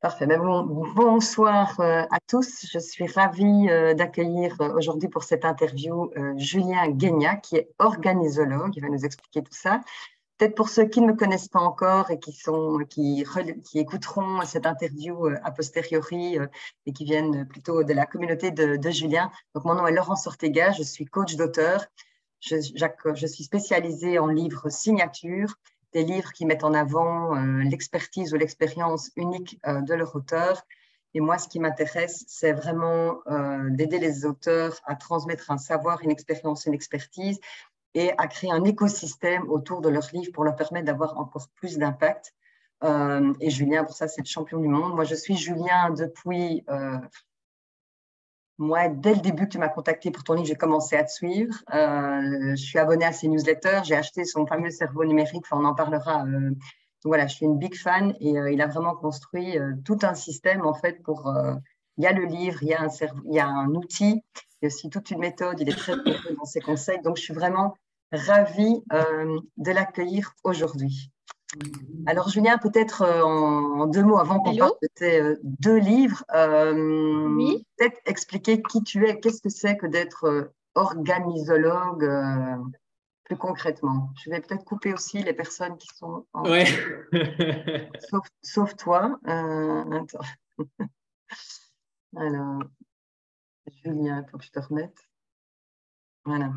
Parfait. Bonsoir à tous. Je suis ravie d'accueillir aujourd'hui pour cette interview Julien Guégnat, qui est organisologue. Il va nous expliquer tout ça. Peut-être pour ceux qui ne me connaissent pas encore et qui écouteront cette interview a posteriori et qui viennent plutôt de la communauté de Julien. Donc, mon nom est Laurence Ortega, je suis coach d'auteur. Je suis spécialisée en livres signature, des livres qui mettent en avant l'expertise ou l'expérience unique de leur auteur. Et moi, ce qui m'intéresse, c'est vraiment d'aider les auteurs à transmettre un savoir, une expérience, une expertise et à créer un écosystème autour de leurs livres pour leur permettre d'avoir encore plus d'impact. Et Julien, pour ça, c'est le champion du monde. Moi, je suis Julien depuis… Moi, dès le début que tu m'as contacté pour ton livre, j'ai commencé à te suivre. Je suis abonnée à ses newsletters. J'ai acheté son fameux cerveau numérique. Enfin, on en parlera. Donc voilà, je suis une big fan et il a vraiment construit tout un système en fait pour. Il y a le livre, il y a un outil, il y a aussi toute une méthode. Il est très rigoureux dans ses conseils. Donc, je suis vraiment ravie de l'accueillir aujourd'hui. Alors, Julien, peut-être en deux mots avant qu'on parle de tes deux livres, Oui. peut-être expliquer qui tu es, qu'est-ce que c'est que d'être organisologue plus concrètement. Je vais peut-être couper aussi les personnes qui sont en… Ouais. sauf toi. Attends. Alors, Julien, il faut que je te remette. Voilà.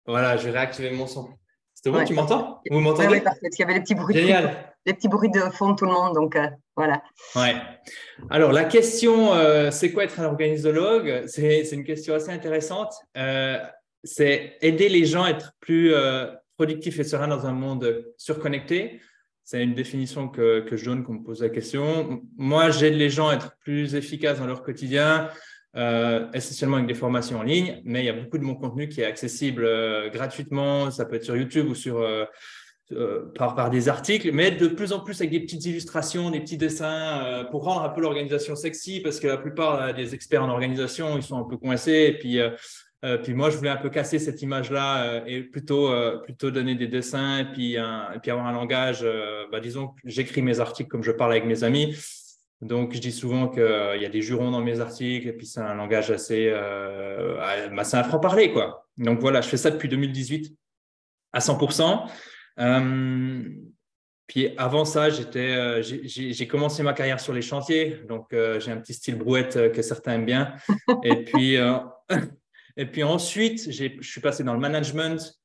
Voilà, je vais réactiver mon son. C'est bon, Ouais, tu m'entends? Vous m'entendez? Oui, parfait. Parce qu'il y avait les petits bruits Génial. les petits bruits de fond de tout le monde. Donc, voilà. Ouais. Alors, la question, c'est quoi être un organisologue? C'est une question assez intéressante. C'est aider les gens à être plus productifs et sereins dans un monde surconnecté. C'est une définition que je donne quand on me pose la question. Moi, j'aide les gens à être plus efficaces dans leur quotidien, essentiellement avec des formations en ligne, mais il y a beaucoup de mon contenu qui est accessible gratuitement. Ça peut être sur YouTube ou par des articles, mais de plus en plus avec des petites illustrations, des petits dessins pour rendre un peu l'organisation sexy, parce que la plupart des experts en organisation, ils sont un peu coincés. Et puis moi, je voulais un peu casser cette image-là et plutôt donner des dessins et puis avoir un langage. Disons que j'écris mes articles comme je parle avec mes amis. Donc, je dis souvent qu'il y a des jurons dans mes articles et puis c'est un langage assez c'est un franc-parler, quoi. Donc, voilà, je fais ça depuis 2018 à 100%. Puis avant ça, j'ai commencé ma carrière sur les chantiers. Donc, j'ai un petit style brouette que certains aiment bien. Et puis, et puis ensuite, je suis passé dans le management,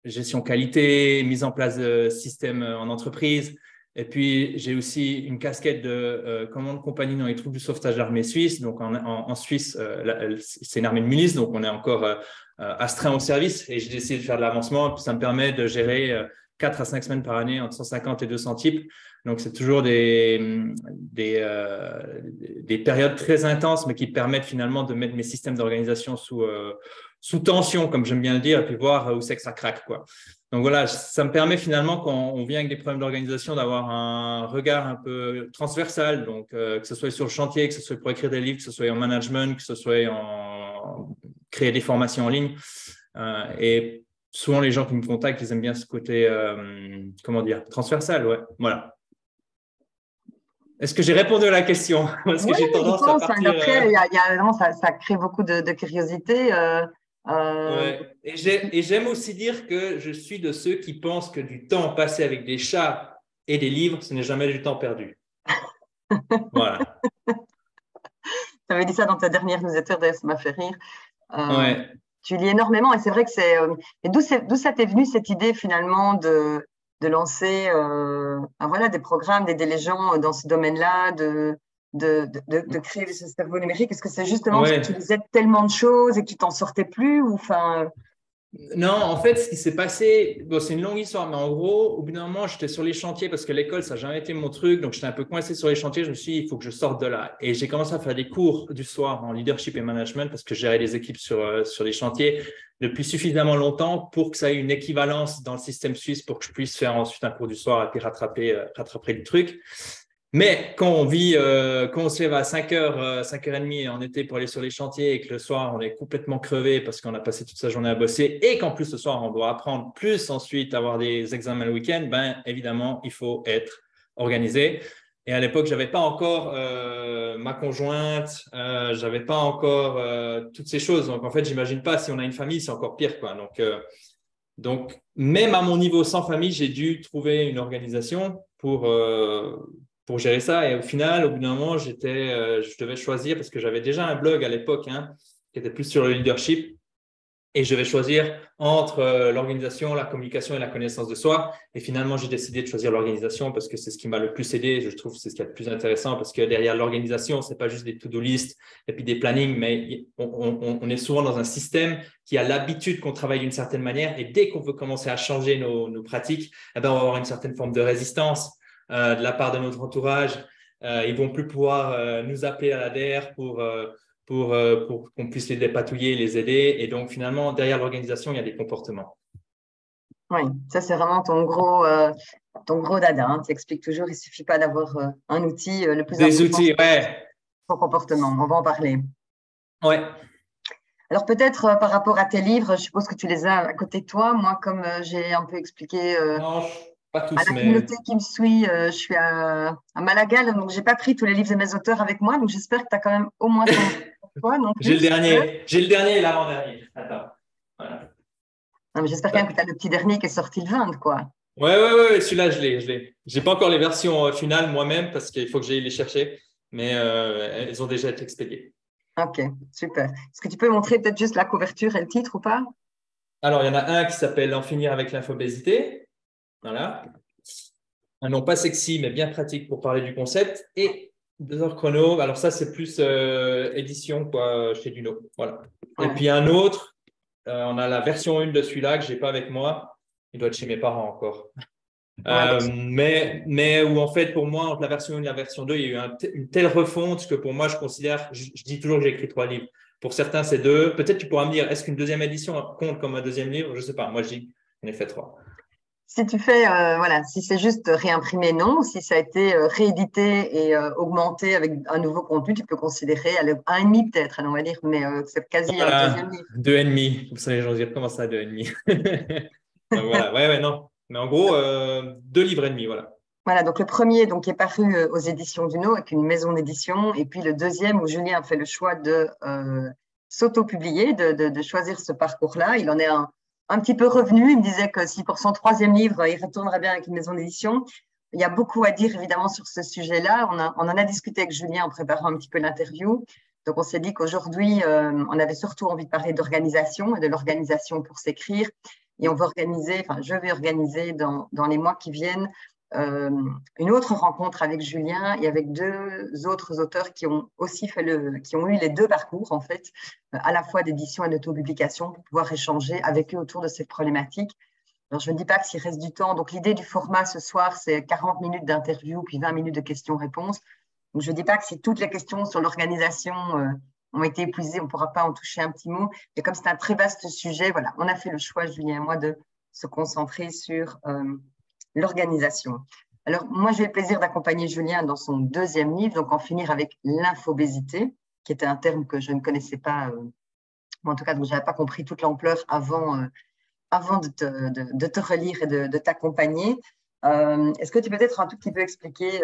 gestion qualité, mise en place de systèmes en entreprise. Et puis, j'ai aussi une casquette de commande compagnie dans les troupes du sauvetage d'armée suisse. Donc, en Suisse, c'est une armée de milice, donc on est encore astreint au service. Et j'ai décidé de faire de l'avancement. Puis, ça me permet de gérer 4 à 5 semaines par année entre 150 et 200 types. Donc, c'est toujours des périodes très intenses, mais qui permettent finalement de mettre mes systèmes d'organisation sous tension, comme j'aime bien le dire, et puis voir où c'est que ça craque, quoi. Donc voilà, ça me permet finalement, quand on vient avec des problèmes d'organisation, d'avoir un regard un peu transversal, donc que ce soit sur le chantier, que ce soit pour écrire des livres, que ce soit en management, que ce soit en créer des formations en ligne. Et souvent, les gens qui me contactent, ils aiment bien ce côté, transversal, ouais, voilà. Est-ce que j'ai répondu à la question? Parce que j'ai tendance à partir… Après, ça crée beaucoup de curiosité. Ouais. Et j'aime aussi dire que je suis de ceux qui pensent que du temps passé avec des chats et des livres, ce n'est jamais du temps perdu. Voilà. Tu avais dit ça dans ta dernière newsletter, d'ailleurs, ça m'a fait rire. Ouais. Tu lis énormément et c'est vrai que c'est… Et d'où ça t'est venu cette idée finalement de lancer des programmes, d'aider les gens dans ce domaine-là, de créer ce cerveau numérique? Est-ce que c'est justement parce que tu lisais tellement de choses et que tu t'en sortais plus ou Non, en fait, ce qui s'est passé, c'est une longue histoire, mais en gros, au bout d'un moment, j'étais sur les chantiers parce que l'école, ça n'a jamais été mon truc. Donc, j'étais un peu coincé sur les chantiers. Je me suis dit, il faut que je sorte de là. Et j'ai commencé à faire des cours du soir en leadership et management parce que je gérais des équipes sur les chantiers depuis suffisamment longtemps pour que ça ait une équivalence dans le système suisse pour que je puisse faire ensuite un cours du soir et puis rattraper le truc. Mais quand quand on se lève à 5h, 5h30 en été pour aller sur les chantiers et que le soir, on est complètement crevé parce qu'on a passé toute sa journée à bosser et qu'en plus, le soir, on doit apprendre, plus ensuite avoir des examens le week-end, ben, évidemment, il faut être organisé. Et à l'époque, je n'avais pas encore ma conjointe, je n'avais pas encore toutes ces choses. Donc, en fait, j'imagine pas, si on a une famille, c'est encore pire, quoi. Donc, même à mon niveau sans famille, j'ai dû trouver une organisation pour gérer ça. Et au final, au bout d'un moment, je devais choisir, parce que j'avais déjà un blog à l'époque qui était plus sur le leadership. Et je devais choisir entre l'organisation, la communication et la connaissance de soi. Et finalement, j'ai décidé de choisir l'organisation parce que c'est ce qui m'a le plus aidé. Je trouve que c'est ce qui est le plus intéressant parce que derrière l'organisation, ce n'est pas juste des to-do list et puis des plannings, mais on est souvent dans un système qui a l'habitude qu'on travaille d'une certaine manière. Et dès qu'on veut commencer à changer nos pratiques, eh ben, on va avoir une certaine forme de résistance de la part de notre entourage. Ils ne vont plus pouvoir nous appeler à l'ADER pour qu'on puisse les dépatouiller, les aider. Et donc, finalement, derrière l'organisation, il y a des comportements. Oui, ça c'est vraiment ton gros dada. Hein. Tu expliques toujours, il ne suffit pas d'avoir un outil. Le plus Des important, outils, c'est ouais. ton comportement. On va en parler. Ouais. Alors peut-être par rapport à tes livres, je suppose que tu les as à côté de toi. Moi, comme j'ai un peu expliqué Non, pas à tous, la mais communauté qui me suit, je suis à Malaga, donc j'ai pas pris tous les livres de mes auteurs avec moi. Donc j'espère que tu as quand même au moins ton toi non j'ai plus. le dernier. J'ai le dernier et l'avant-dernier. Attends. Voilà. Non, mais j'espère quand même que tu as le petit dernier qui est sorti le 20, quoi. Ouais, celui-là, je l'ai. J'ai pas encore les versions finales moi-même parce qu'il faut que j'aille les chercher, mais elles ont déjà été expédiées. Ok, super. Est-ce que tu peux montrer peut-être juste la couverture et le titre ou pas? Alors, il y en a un qui s'appelle En finir avec l'infobésité. Voilà. Un nom pas sexy, mais bien pratique pour parler du concept. Et 2 heures chrono. Alors, ça, c'est plus édition quoi, chez Duno. Voilà. Et Ouais. puis, un autre, on a la version 1 de celui-là que je n'ai pas avec moi. Il doit être chez mes parents encore. Ouais, bah, Mais où, en fait, pour moi, entre la version 1 et la version 2, il y a eu une telle refonte que pour moi, je considère, je dis toujours que j'ai écrit 3 livres. Pour certains, c'est 2. Peut-être tu pourras me dire, est-ce qu'une deuxième édition compte comme un deuxième livre? Je ne sais pas. Moi, je dis, j'en ai fait 3. si tu fais, voilà, si c'est juste réimprimé, non. Si ça a été réédité et augmenté avec un nouveau contenu, tu peux considérer un et demi peut-être, on va dire, mais c'est quasi un deuxième Voilà, livre. 2,5. Vous savez, les gens dire comment ça, 2,5. Donc voilà, ouais, non. Mais en gros, 2 livres et demi, voilà. Voilà, donc le premier donc, est paru aux éditions Duno avec une maison d'édition, et puis le deuxième où Julien a fait le choix de s'auto-publier, de choisir ce parcours-là. Il en est un petit peu revenu. Il me disait que si pour son troisième livre, il retournerait bien avec une maison d'édition. Il y a beaucoup à dire évidemment sur ce sujet-là. On en a discuté avec Julien en préparant un petit peu l'interview. Donc on s'est dit qu'aujourd'hui, on avait surtout envie de parler d'organisation et de l'organisation pour s'écrire. Et on va organiser, enfin je vais organiser dans les mois qui viennent une autre rencontre avec Julien et avec 2 autres auteurs qui ont aussi qui ont eu les 2 parcours en fait, à la fois d'édition et d'autopublication pour pouvoir échanger avec eux autour de cette problématique. Alors je ne dis pas que s'il reste du temps, donc l'idée du format ce soir c'est 40 minutes d'interview puis 20 minutes de questions-réponses. Donc je ne dis pas que si toutes les questions sur l'organisation ont été épuisées, on ne pourra pas en toucher un petit mot. Mais comme c'est un très vaste sujet, voilà, on a fait le choix, Julien et moi, de se concentrer sur l'organisation. Alors, moi, j'ai eu le plaisir d'accompagner Julien dans son deuxième livre, donc en finir avec l'infobésité, qui était un terme que je ne connaissais pas, en tout cas, donc je n'avais pas compris toute l'ampleur avant de te relire et de t'accompagner. Est-ce que tu peux peut-être un tout petit peu expliquer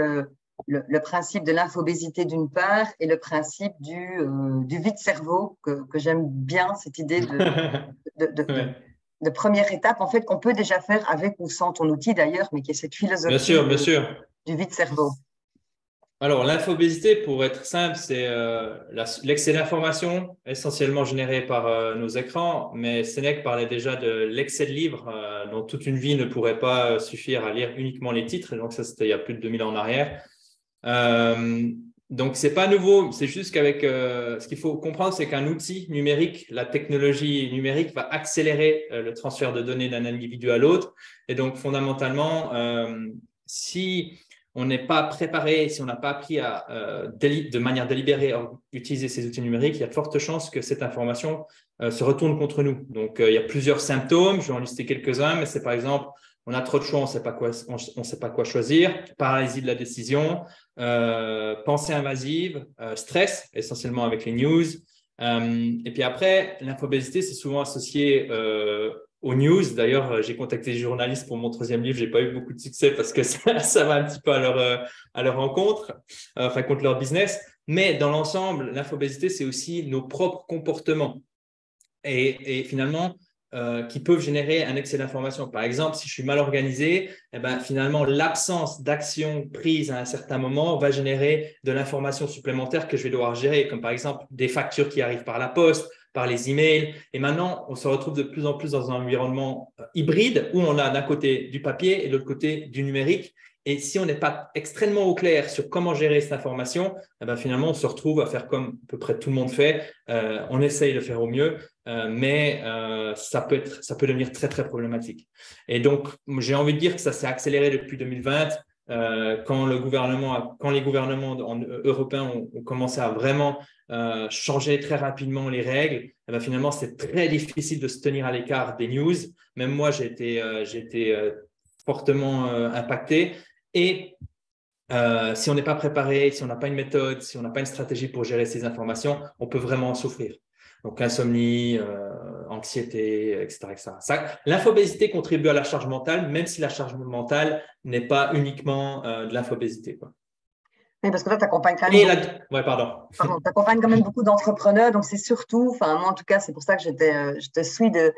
le principe de l'infobésité d'une part et le principe du vide-cerveau, que j'aime bien, cette idée Ouais. de première étape, en fait, qu'on peut déjà faire avec ou sans ton outil d'ailleurs, mais qui est cette Bien philosophie sûr, bien sûr. du vide-cerveau. Alors, l'infobésité, pour être simple, c'est l'excès d'information essentiellement généré par nos écrans, mais Sénèque parlait déjà de l'excès de livres dont toute une vie ne pourrait pas suffire à lire uniquement les titres, et donc ça, c'était il y a plus de 2000 ans en arrière. Donc, c'est pas nouveau, c'est juste qu'avec ce qu'il faut comprendre, c'est qu'un outil numérique, la technologie numérique va accélérer le transfert de données d'un individu à l'autre, et donc fondamentalement, si on n'est pas préparé, si on n'a pas appris à, de manière délibérée, à utiliser ces outils numériques, il y a de fortes chances que cette information se retourne contre nous. Donc, il y a plusieurs symptômes. Je vais en lister quelques-uns, mais c'est par exemple On a trop de choix, on sait pas quoi choisir. Paralysie de la décision, pensée invasive, stress, essentiellement avec les news. Et puis après, l'infobésité, c'est souvent associé aux news. D'ailleurs, j'ai contacté des journalistes pour mon 3e livre. J'ai pas eu beaucoup de succès parce que ça va un petit peu à leur rencontre, enfin contre leur business. Mais dans l'ensemble, l'infobésité, c'est aussi nos propres comportements et finalement qui peuvent générer un excès d'information. Par exemple, si je suis mal organisé, eh ben, finalement, l'absence d'action prise à un certain moment va générer de l'information supplémentaire que je vais devoir gérer, comme par exemple des factures qui arrivent par la poste, par les emails. Et maintenant, on se retrouve de plus en plus dans un environnement hybride où on a d'un côté du papier et de l'autre côté du numérique. Et si on n'est pas extrêmement au clair sur comment gérer cette information, eh ben, finalement, on se retrouve à faire comme à peu près tout le monde fait. On essaye de faire au mieux, mais ça peut devenir très, très problématique. Et donc, j'ai envie de dire que ça s'est accéléré depuis 2020, quand les gouvernements européens ont commencé à vraiment changer très rapidement les règles. Eh ben, finalement, c'est très difficile de se tenir à l'écart des news. Même moi, j'ai été fortement impacté. Et si on n'est pas préparé, si on n'a pas une méthode, si on n'a pas une stratégie pour gérer ces informations, on peut vraiment en souffrir. Donc, insomnie, anxiété, etc. L'infobésité contribue à la charge mentale, même si la charge mentale n'est pas uniquement de l'infobésité. Oui, parce que toi, tu accompagnes quand même. Ouais, pardon. Pardon, tu accompagnes quand même beaucoup d'entrepreneurs, donc c'est surtout, enfin, moi en tout cas, c'est pour ça que je te suis de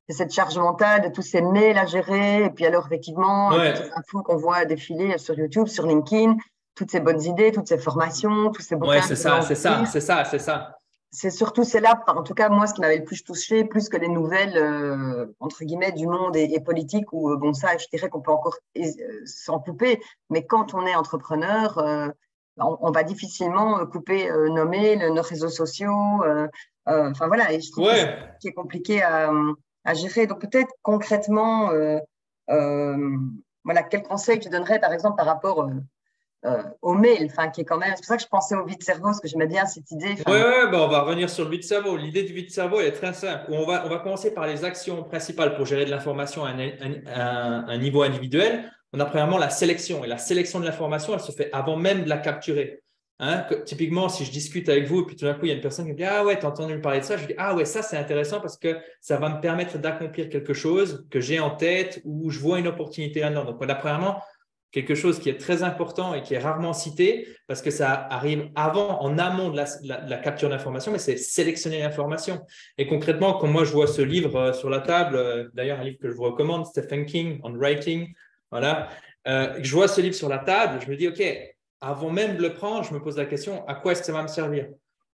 cette charge mentale, de tous ces mails à gérer, et puis alors effectivement, Ouais. toutes ces infos qu'on voit défiler sur YouTube, sur LinkedIn, toutes ces bonnes idées, toutes ces formations, tous ces bouquins. Ouais, c'est ça. C'est surtout là, en tout cas, moi, ce qui m'avait le plus touché, plus que les nouvelles, entre guillemets, du monde et politique, où, bon, ça, je dirais qu'on peut encore s'en couper, mais quand on est entrepreneur, on va difficilement couper nos mails, nos réseaux sociaux, enfin voilà, et je trouve que c'est ce qui est compliqué à gérer. Donc peut-être concrètement, voilà, quel conseil tu donnerais, par exemple, par rapport au mail, enfin, qui est quand même. C'est pour ça que je pensais au vide-cerveau, parce que j'aimais bien cette idée. Ouais, on va revenir sur le vide-cerveau. L'idée du vide-cerveau, elle est très simple. On va commencer par les actions principales pour gérer de l'information à un niveau individuel. On a premièrement la sélection. Et la sélection de l'information, elle se fait avant même de la capturer. Typiquement, si je discute avec vous, et puis tout d'un coup, il y a une personne qui me dit « Ah ouais, tu as entendu me parler de ça ?» Je dis « Ah ouais, ça, c'est intéressant parce que ça va me permettre d'accomplir quelque chose que j'ai en tête ou je vois une opportunité là-dedans. » Donc, on a premièrement quelque chose qui est très important et qui est rarement cité parce que ça arrive en amont de la capture d'information, mais c'est sélectionner l'information. Et concrètement, quand moi je vois ce livre sur la table, d'ailleurs un livre que je vous recommande, Stephen King, On Writing, voilà, je vois ce livre sur la table, je me dis, OK, avant même de le prendre, je me pose la question, à quoi est-ce que ça va me servir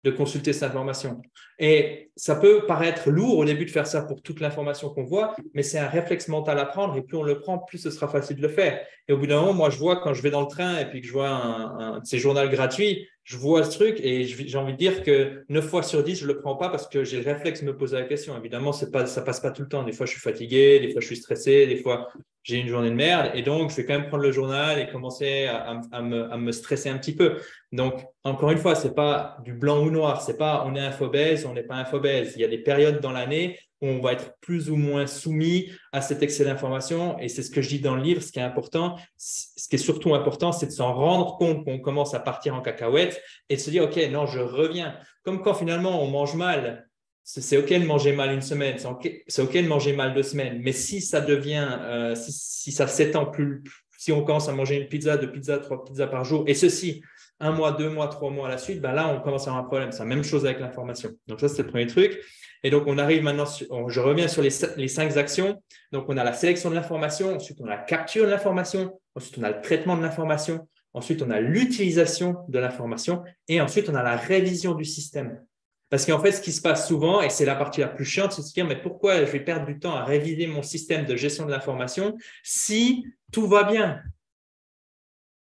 de consulter cette information? Et ça peut paraître lourd au début de faire ça pour toute l'information qu'on voit, mais c'est un réflexe mental à prendre et plus on le prend, plus ce sera facile de le faire. Et au bout d'un moment, moi, je vois quand je vais dans le train et puis que je vois un de ces journaux gratuits, je vois ce truc et j'ai envie de dire que 9 fois sur 10, je ne le prends pas parce que j'ai le réflexe de me poser la question. Évidemment, ça ne passe pas tout le temps. Des fois, je suis fatigué, des fois, je suis stressé, des fois, j'ai une journée de merde. Et donc, je vais quand même prendre le journal et commencer à me stresser un petit peu. Donc, encore une fois, ce n'est pas du blanc ou noir. Ce n'est pas on est infobèse, on n'est pas infobèse. Il y a des périodes dans l'année où on va être plus ou moins soumis à cet excès d'information. Et c'est ce que je dis dans le livre. Ce qui est important, ce qui est surtout important, c'est de s'en rendre compte qu'on commence à partir en cacahuète et de se dire, OK, non, je reviens. Comme quand finalement on mange mal. C'est OK de manger mal une semaine, c'est OK de manger mal 2 semaines. Mais si ça devient, si ça s'étend plus, si on commence à manger une pizza, 2 pizzas, 3 pizzas par jour, et ceci, 1 mois, 2 mois, 3 mois à la suite, ben là, on commence à avoir un problème. C'est la même chose avec l'information. Donc, ça, c'est le premier truc. Et donc, on arrive maintenant, je reviens sur les 5 actions. Donc, on a la sélection de l'information, ensuite, on a la capture de l'information, ensuite, on a le traitement de l'information, ensuite, on a l'utilisation de l'information et ensuite, on a la révision du système. Parce qu'en fait, ce qui se passe souvent, et c'est la partie la plus chiante, c'est de se dire, mais pourquoi je vais perdre du temps à réviser mon système de gestion de l'information si tout va bien?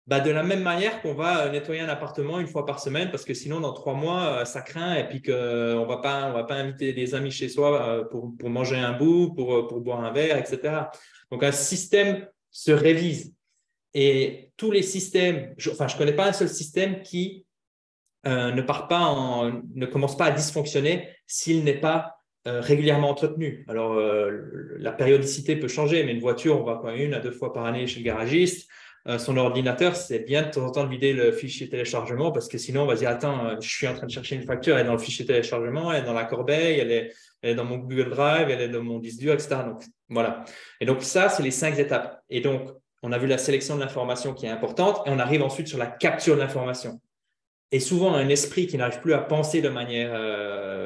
Bah, de la même manière qu'on va nettoyer un appartement 1 fois par semaine, parce que sinon, dans 3 mois, ça craint et puis qu'on ne va pas inviter des amis chez soi pour manger un bout, pour boire un verre, etc. Donc, un système se révise. Et tous les systèmes, je ne connais pas un seul système qui ne commence pas à dysfonctionner s'il n'est pas régulièrement entretenue. Alors, la périodicité peut changer, mais une voiture, on va quand même 1 à 2 fois par année chez le garagiste. Son ordinateur, c'est bien de temps en temps de vider le fichier téléchargement parce que sinon, on va se dire, attends, je suis en train de chercher une facture, elle est dans le fichier téléchargement, elle est dans la corbeille, elle est dans mon Google Drive, elle est dans mon disque dur, etc. Donc, voilà. Et donc, ça, c'est les 5 étapes. Et donc, on a vu la sélection de l'information qui est importante et on arrive ensuite sur la capture de l'information. Et souvent, un esprit qui n'arrive plus à penser de manière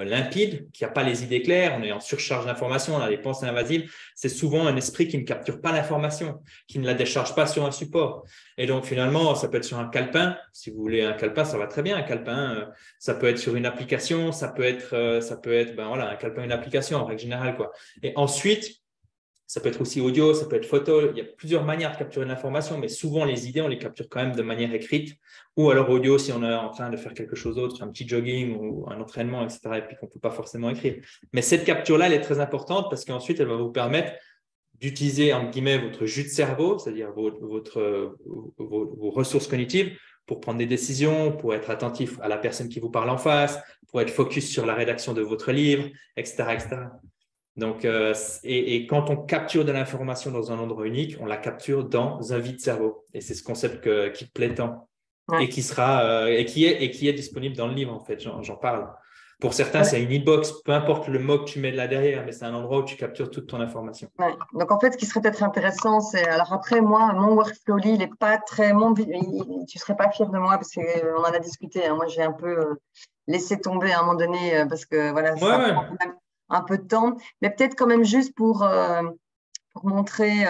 limpide, qui n'a pas les idées claires, on est en surcharge d'informations, on a des pensées invasives, c'est souvent un esprit qui ne capture pas l'information, qui ne la décharge pas sur un support. Et donc, finalement, ça peut être sur un calepin. Si vous voulez un calepin, ça va très bien. Un calepin, ça peut être sur une application, ça peut être ben voilà, un calepin, une application en règle générale, quoi. Et ensuite, ça peut être aussi audio, ça peut être photo. Il y a plusieurs manières de capturer de l'information, mais souvent, les idées, on les capture quand même de manière écrite ou alors audio si on est en train de faire quelque chose d'autre, un petit jogging ou un entraînement, etc. et puis qu'on ne peut pas forcément écrire. Mais cette capture-là, elle est très importante parce qu'ensuite, elle va vous permettre d'utiliser, entre guillemets, votre jus de cerveau, c'est-à-dire vos ressources cognitives pour prendre des décisions, pour être attentif à la personne qui vous parle en face, pour être focus sur la rédaction de votre livre, etc., etc. Donc, et quand on capture de l'information dans un endroit unique, on la capture dans un vide cerveau. Et c'est ce concept qui te plaît tant et qui sera et qui est disponible dans le livre en fait. J'en parle. Pour certains, c'est une e-box, peu importe le mot que tu mets de là derrière, mais c'est un endroit où tu captures toute ton information. Ouais. Donc en fait, ce qui serait peut-être intéressant, c'est alors après moi, mon workflow, il n'est pas très tu serais pas fier de moi parce qu'on en a discuté. Hein. Moi, j'ai un peu laissé tomber à un moment donné parce que voilà, ça prend quand même un peu de temps. Mais peut-être quand même juste pour montrer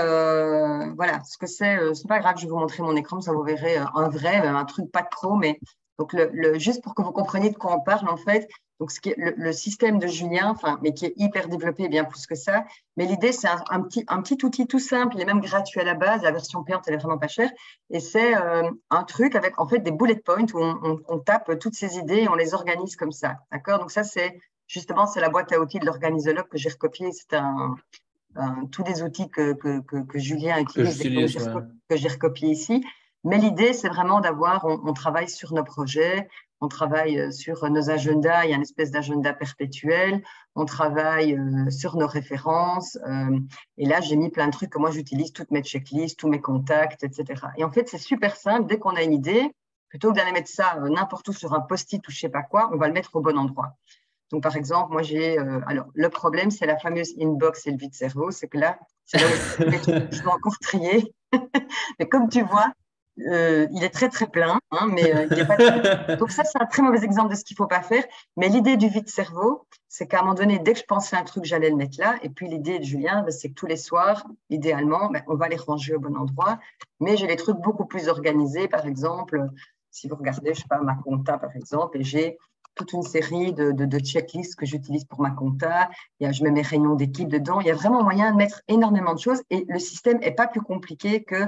voilà ce que c'est. C'est pas grave, je vais vous montrer mon écran, ça vous verrez un vrai, un truc pas de pro, mais donc juste pour que vous compreniez de quoi on parle en fait. Donc ce qui est le système de Julien, enfin, mais qui est hyper développé, bien plus que ça. Mais l'idée, c'est un petit outil tout simple, il est même gratuit à la base, la version payante, elle est vraiment pas chère. Et c'est un truc avec en fait des bullet points où on tape toutes ces idées et on les organise comme ça. D'accord? Donc ça, c'est justement, c'est la boîte à outils de l'organisologue que j'ai recopié. C'est tous les outils que Julien utilise et que j'ai recopié ici. Mais l'idée, c'est vraiment d'avoir, on travaille sur nos projets, on travaille sur nos agendas, il y a une espèce d'agenda perpétuel, on travaille sur nos références. Et là, j'ai mis plein de trucs que moi, j'utilise, toutes mes checklists, tous mes contacts, etc. Et en fait, c'est super simple. Dès qu'on a une idée, plutôt que d'aller mettre ça n'importe où sur un post-it ou je ne sais pas quoi, on va le mettre au bon endroit. Donc, par exemple, moi, alors, le problème, c'est la fameuse inbox et le vide cerveau. C'est que là, c'est là où je dois encore trier. Mais comme tu vois, il est très, très plein. Hein, mais, il y a pas de... Donc, ça, c'est un très mauvais exemple de ce qu'il ne faut pas faire. Mais l'idée du vide cerveau, c'est qu'à un moment donné, dès que je pensais à un truc, j'allais le mettre là. Et puis, l'idée de Julien, c'est que tous les soirs, idéalement, on va les ranger au bon endroit. Mais j'ai des trucs beaucoup plus organisés. Par exemple, si vous regardez, je ne sais pas, ma compta, par exemple, et j'ai toute une série de checklists que j'utilise pour ma compta. Je mets mes réunions d'équipe dedans. Il y a vraiment moyen de mettre énormément de choses et le système n'est pas plus compliqué que,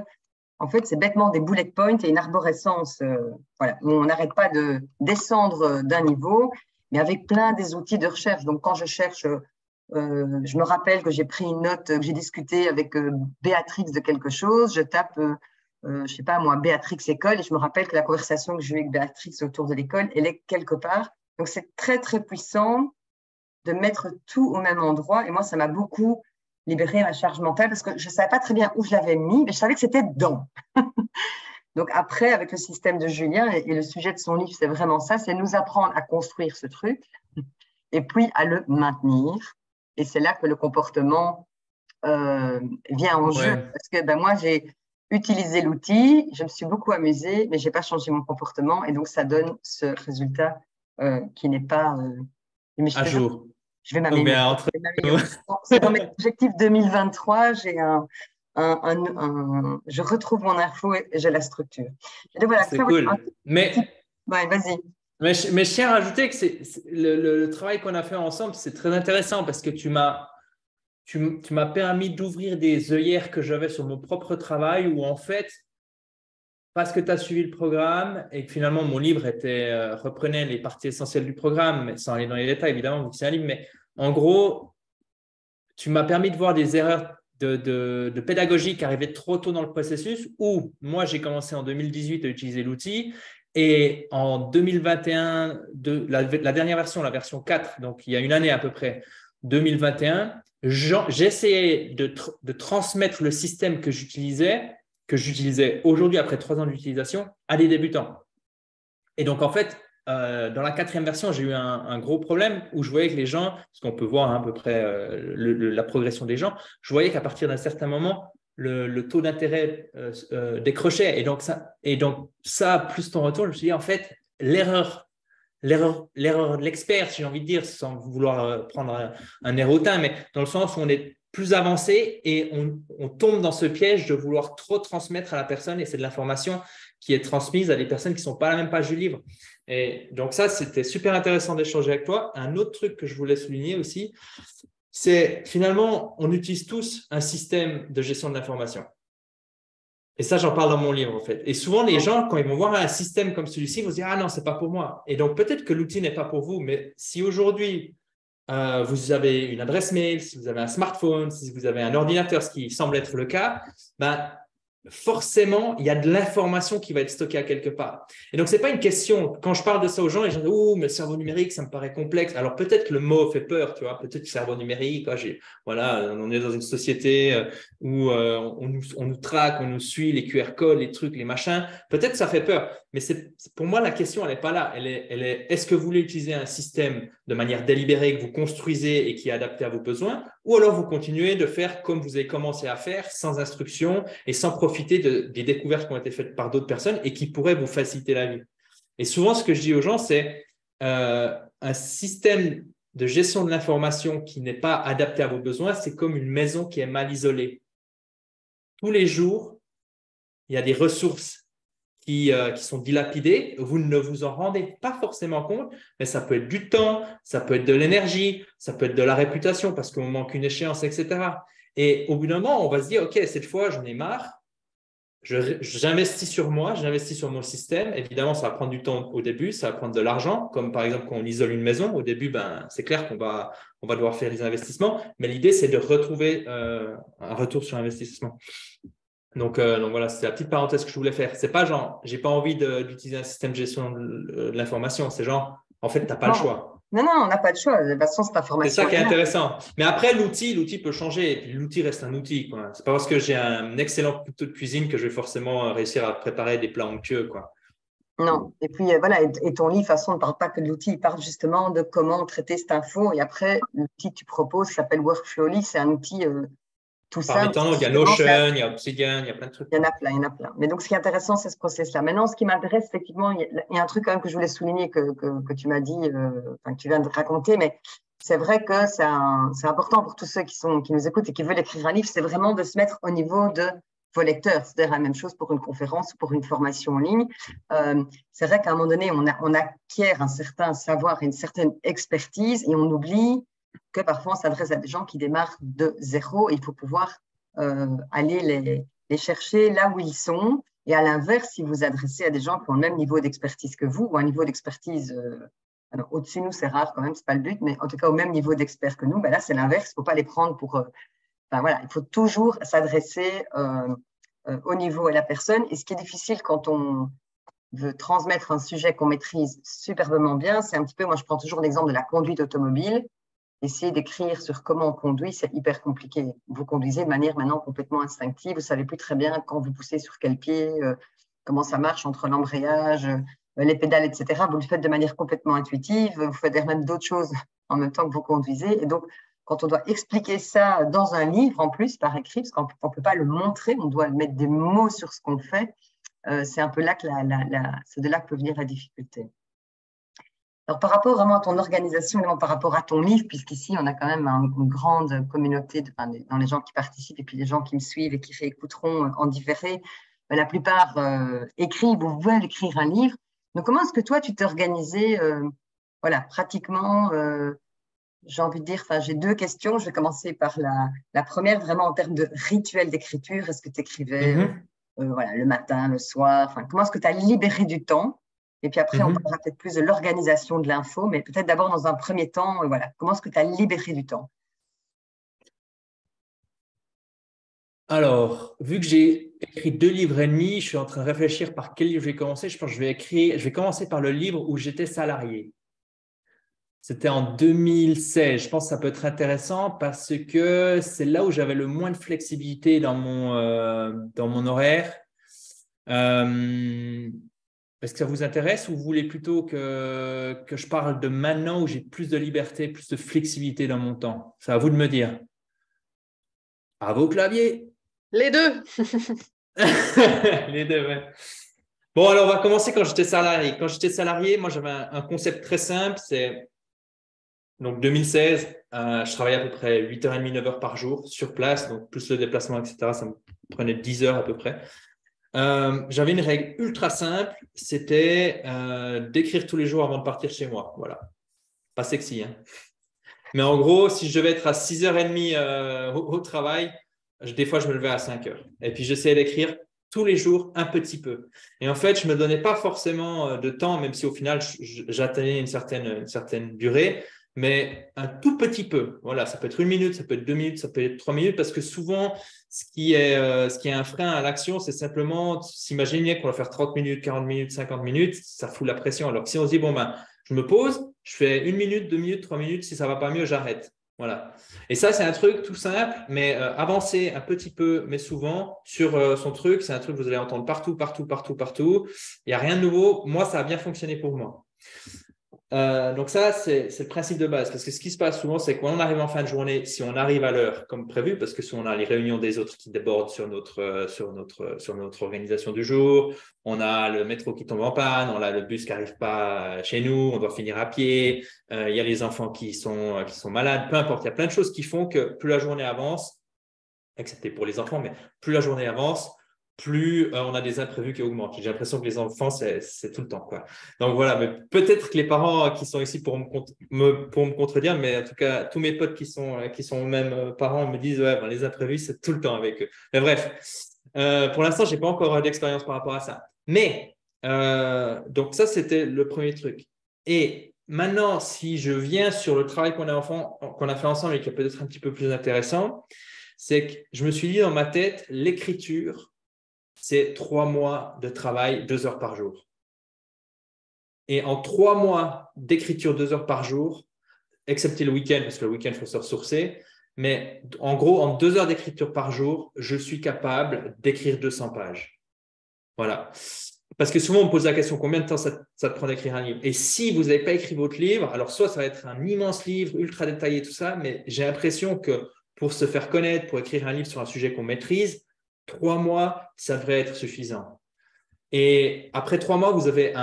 en fait, c'est bêtement des bullet points et une arborescence. Voilà, on n'arrête pas de descendre d'un niveau, mais avec plein des outils de recherche. Donc, quand je cherche, je me rappelle que j'ai pris une note, que j'ai discuté avec Béatrix de quelque chose, je tape je ne sais pas moi, Béatrix école, et je me rappelle que la conversation que j'ai eue avec Béatrix autour de l'école, elle est quelque part. Donc, c'est très, très puissant de mettre tout au même endroit. Et moi, ça m'a beaucoup libéré ma charge mentale parce que je ne savais pas très bien où je l'avais mis, mais je savais que c'était dedans. Donc, après, avec le système de Julien et le sujet de son livre, c'est vraiment ça, c'est nous apprendre à construire ce truc et puis à le maintenir. Et c'est là que le comportement vient en jeu. Parce que moi, j'ai utilisé l'outil, je me suis beaucoup amusée, mais je n'ai pas changé mon comportement et donc ça donne ce résultat qui n'est pas à jour. Je vais m'améliorer. C'est dans mes objectifs 2023, j'ai je retrouve mon info et j'ai la structure. Voilà, c'est cool. Ouais, vas-y. Mais je tiens à rajouter que le travail qu'on a fait ensemble, c'est très intéressant parce que tu m'as permis d'ouvrir des œillères que j'avais sur mon propre travail où en fait, parce que tu as suivi le programme et que finalement mon livre reprenait les parties essentielles du programme, mais sans aller dans les détails évidemment, vu que c'est un livre, mais en gros, tu m'as permis de voir des erreurs de pédagogie qui arrivaient trop tôt dans le processus où moi j'ai commencé en 2018 à utiliser l'outil et en 2021, la dernière version, la version 4, donc il y a une année à peu près, 2021, j'essayais de transmettre le système que j'utilisais aujourd'hui après 3 ans d'utilisation à des débutants. Et donc, en fait, dans la 4e version, j'ai eu un gros problème où je voyais que les gens, parce qu'on peut voir à peu près la progression des gens, je voyais qu'à partir d'un certain moment, le taux d'intérêt décrochait. Et donc, ça, plus ton retour, je me suis dit, en fait, l'erreur de l'expert, si j'ai envie de dire, sans vouloir prendre un air hautain, mais dans le sens où on est plus avancé et on tombe dans ce piège de vouloir trop transmettre à la personne, et c'est de l'information qui est transmise à des personnes qui ne sont pas à la même page du livre. Et donc ça, c'était super intéressant d'échanger avec toi. Un autre truc que je voulais souligner aussi, c'est finalement, on utilise tous un système de gestion de l'information. Et ça, j'en parle dans mon livre, en fait. Et souvent, les gens, quand ils vont voir un système comme celui-ci, ils vont se dire « Ah non, ce n'est pas pour moi ». Et donc, peut-être que l'outil n'est pas pour vous, mais si aujourd'hui, vous avez une adresse mail, si vous avez un smartphone, si vous avez un ordinateur, ce qui semble être le cas, ben, forcément, il y a de l'information qui va être stockée à quelque part. Et donc, ce n'est pas une question. Quand je parle de ça aux gens, les gens disent « Oh, mais le cerveau numérique, ça me paraît complexe ». Alors, peut-être que le mot fait peur, tu vois. Peut-être que le cerveau numérique, voilà, on est dans une société où on nous traque, on nous suit, les QR codes, les trucs, les machins. Peut-être que ça fait peur. Mais pour moi, la question, elle n'est pas là. Est-ce que vous voulez utiliser un système de manière délibérée que vous construisez et qui est adapté à vos besoins, ou alors vous continuez de faire comme vous avez commencé à faire, sans instruction et sans profiter des découvertes qui ont été faites par d'autres personnes et qui pourraient vous faciliter la vie. Et souvent, ce que je dis aux gens, c'est un système de gestion de l'information qui n'est pas adapté à vos besoins, c'est comme une maison qui est mal isolée. Tous les jours, il y a des ressources qui sont dilapidées, vous ne vous en rendez pas forcément compte, mais ça peut être du temps, ça peut être de l'énergie, ça peut être de la réputation parce qu'on manque une échéance, etc. Et au bout d'un moment, on va se dire, OK, cette fois, j'en ai marre, j'investis sur moi, j'investis sur mon système. Évidemment, ça va prendre du temps au début, ça va prendre de l'argent, comme par exemple quand on isole une maison. Au début, c'est clair qu'on va devoir faire des investissements, mais l'idée, c'est de retrouver un retour sur investissement. Donc voilà, c'est la petite parenthèse que je voulais faire. C'est pas genre, j'ai pas envie d'utiliser un système de gestion de l'information. C'est genre, en fait, tu n'as pas le choix. Non, on n'a pas de choix. De toute façon, cette information. C'est ça qui est intéressant. Mais après, l'outil peut changer. Et puis, l'outil reste un outil, quoi. C'est pas parce que j'ai un excellent couteau de cuisine que je vais forcément réussir à préparer des plats onctueux, quoi. Non. Et puis voilà, et ton livre, de toute façon, ne parle pas que de l'outil, il parle justement de comment traiter cette info. Et après, l'outil que tu proposes s'appelle Workflowly, c'est un outil tout simple. Il y a Notion, il y a Obsidian, il y a plein de trucs. Il y en a plein. Mais donc, ce qui est intéressant, c'est ce process-là. Maintenant, ce qui m'intéresse, effectivement, il y a un truc quand même que je voulais souligner que tu m'as dit, que tu viens de raconter, mais c'est vrai que c'est important pour tous ceux qui nous écoutent et qui veulent écrire un livre, c'est vraiment de se mettre au niveau de vos lecteurs. C'est-à-dire la même chose pour une conférence ou pour une formation en ligne. C'est vrai qu'à un moment donné, on acquiert un certain savoir et une certaine expertise et on oublie que parfois on s'adresse à des gens qui démarrent de zéro et il faut pouvoir aller les chercher là où ils sont. Et à l'inverse, si vous adressez à des gens qui ont le même niveau d'expertise que vous ou un niveau d'expertise au-dessus de nous, c'est rare quand même, c'est pas le but, mais en tout cas au même niveau d'expert que nous, là c'est l'inverse, il ne faut pas les prendre pour… voilà, il faut toujours s'adresser au niveau à la personne. Et ce qui est difficile quand on veut transmettre un sujet qu'on maîtrise superbement bien, c'est un petit peu, moi je prends toujours l'exemple de la conduite automobile. Essayer d'écrire sur comment on conduit, c'est hyper compliqué. Vous conduisez de manière maintenant complètement instinctive. Vous ne savez plus très bien quand vous poussez sur quel pied, comment ça marche entre l'embrayage, les pédales, etc. Vous le faites de manière complètement intuitive. Vous faites même d'autres choses en même temps que vous conduisez. Et donc, quand on doit expliquer ça dans un livre, en plus, par écrit, parce qu'on ne peut pas le montrer, on doit mettre des mots sur ce qu'on fait, c'est un peu là que c'est de là que peut venir la difficulté. Alors, par rapport vraiment à ton organisation, évidemment, par rapport à ton livre, puisqu'ici, on a quand même une grande communauté dans les gens qui participent et puis les gens qui me suivent et qui réécouteront en différé, la plupart écrivent ou veulent écrire un livre. Donc, comment est-ce que toi, tu t'es organisé voilà, pratiquement, j'ai envie de dire, j'ai 2 questions. Je vais commencer par la première, vraiment en termes de rituel d'écriture. Est-ce que tu écrivais voilà, le matin, le soir, comment est-ce que tu as libéré du temps? Et puis après, on parlera peut-être plus de l'organisation de l'info, mais peut-être d'abord, dans un premier temps, voilà, comment est-ce que tu as libéré du temps? Alors, vu que j'ai écrit 2 livres et demi, je suis en train de réfléchir par quel livre je vais commencer. Je pense que je vais commencer par le livre où j'étais salarié. C'était en 2016. Je pense que ça peut être intéressant parce que c'est là où j'avais le moins de flexibilité dans mon horaire. Est-ce que ça vous intéresse ou vous voulez plutôt que je parle de maintenant où j'ai plus de liberté, plus de flexibilité dans mon temps? C'est à vous de me dire. À vos claviers. Les deux. Les deux, ouais. Bon, alors on va commencer quand j'étais salarié. Quand j'étais salarié, moi j'avais un concept très simple, c'est donc 2016, je travaillais à peu près 8h30, 9h par jour sur place, donc plus le déplacement, etc. Ça me prenait 10 heures à peu près. J'avais une règle ultra simple, c'était d'écrire tous les jours avant de partir chez moi. Voilà. Pas sexy, hein. Mais en gros, si je devais être à 6h30 au travail, des fois je me levais à 5h. Et puis j'essayais d'écrire tous les jours un petit peu. Et en fait, je ne me donnais pas forcément de temps, même si au final j'atteignais une certaine durée, mais un tout petit peu. Voilà, ça peut être 1 minute, ça peut être 2 minutes, ça peut être 3 minutes, parce que souvent, ce qui est un frein à l'action, c'est simplement s'imaginer qu'on va faire 30 minutes, 40 minutes, 50 minutes, ça fout la pression. Alors que si on se dit, bon, ben, je me pose, je fais 1 minute, 2 minutes, 3 minutes, si ça ne va pas mieux, j'arrête. Voilà. Et ça, c'est un truc tout simple, mais avancer un petit peu, mais souvent sur son truc, c'est un truc que vous allez entendre partout, partout, partout, partout. Il n'y a rien de nouveau. Moi, ça a bien fonctionné pour moi. Donc ça, c'est le principe de base. Parce que ce qui se passe souvent, c'est que quand on arrive en fin de journée, si on arrive à l'heure comme prévu, parce que souvent on a les réunions des autres qui débordent sur notre organisation du jour, on a le métro qui tombe en panne, on a le bus qui n'arrive pas chez nous, on doit finir à pied, il y a les enfants qui sont malades, peu importe. Il y a plein de choses qui font que plus la journée avance, excepté pour les enfants, mais plus la journée avance, plus on a des imprévus qui augmentent. J'ai l'impression que les enfants, c'est tout le temps, quoi. Donc voilà, mais peut-être que les parents qui sont ici pour me contredire, mais en tout cas, tous mes potes qui sont eux-mêmes parents me disent, ouais, ben, les imprévus, c'est tout le temps avec eux. Mais bref, pour l'instant, je n'ai pas encore d'expérience par rapport à ça. Mais, donc ça, c'était le premier truc. Et maintenant, si je viens sur le travail qu'on a fait ensemble et qui est peut-être un petit peu plus intéressant, c'est que je me suis dit dans ma tête, l'écriture, c'est 3 mois de travail, 2 heures par jour. Et en 3 mois d'écriture, 2 heures par jour, excepté le week-end, parce que le week-end, il faut se ressourcer, mais en gros, en 2 heures d'écriture par jour, je suis capable d'écrire 200 pages. Voilà. Parce que souvent, on me pose la question, combien de temps ça te prend d'écrire un livre? Et si vous n'avez pas écrit votre livre, alors soit ça va être un immense livre, ultra détaillé, tout ça, mais j'ai l'impression que pour se faire connaître, pour écrire un livre sur un sujet qu'on maîtrise, 3 mois, ça devrait être suffisant. Et après 3 mois, vous avez on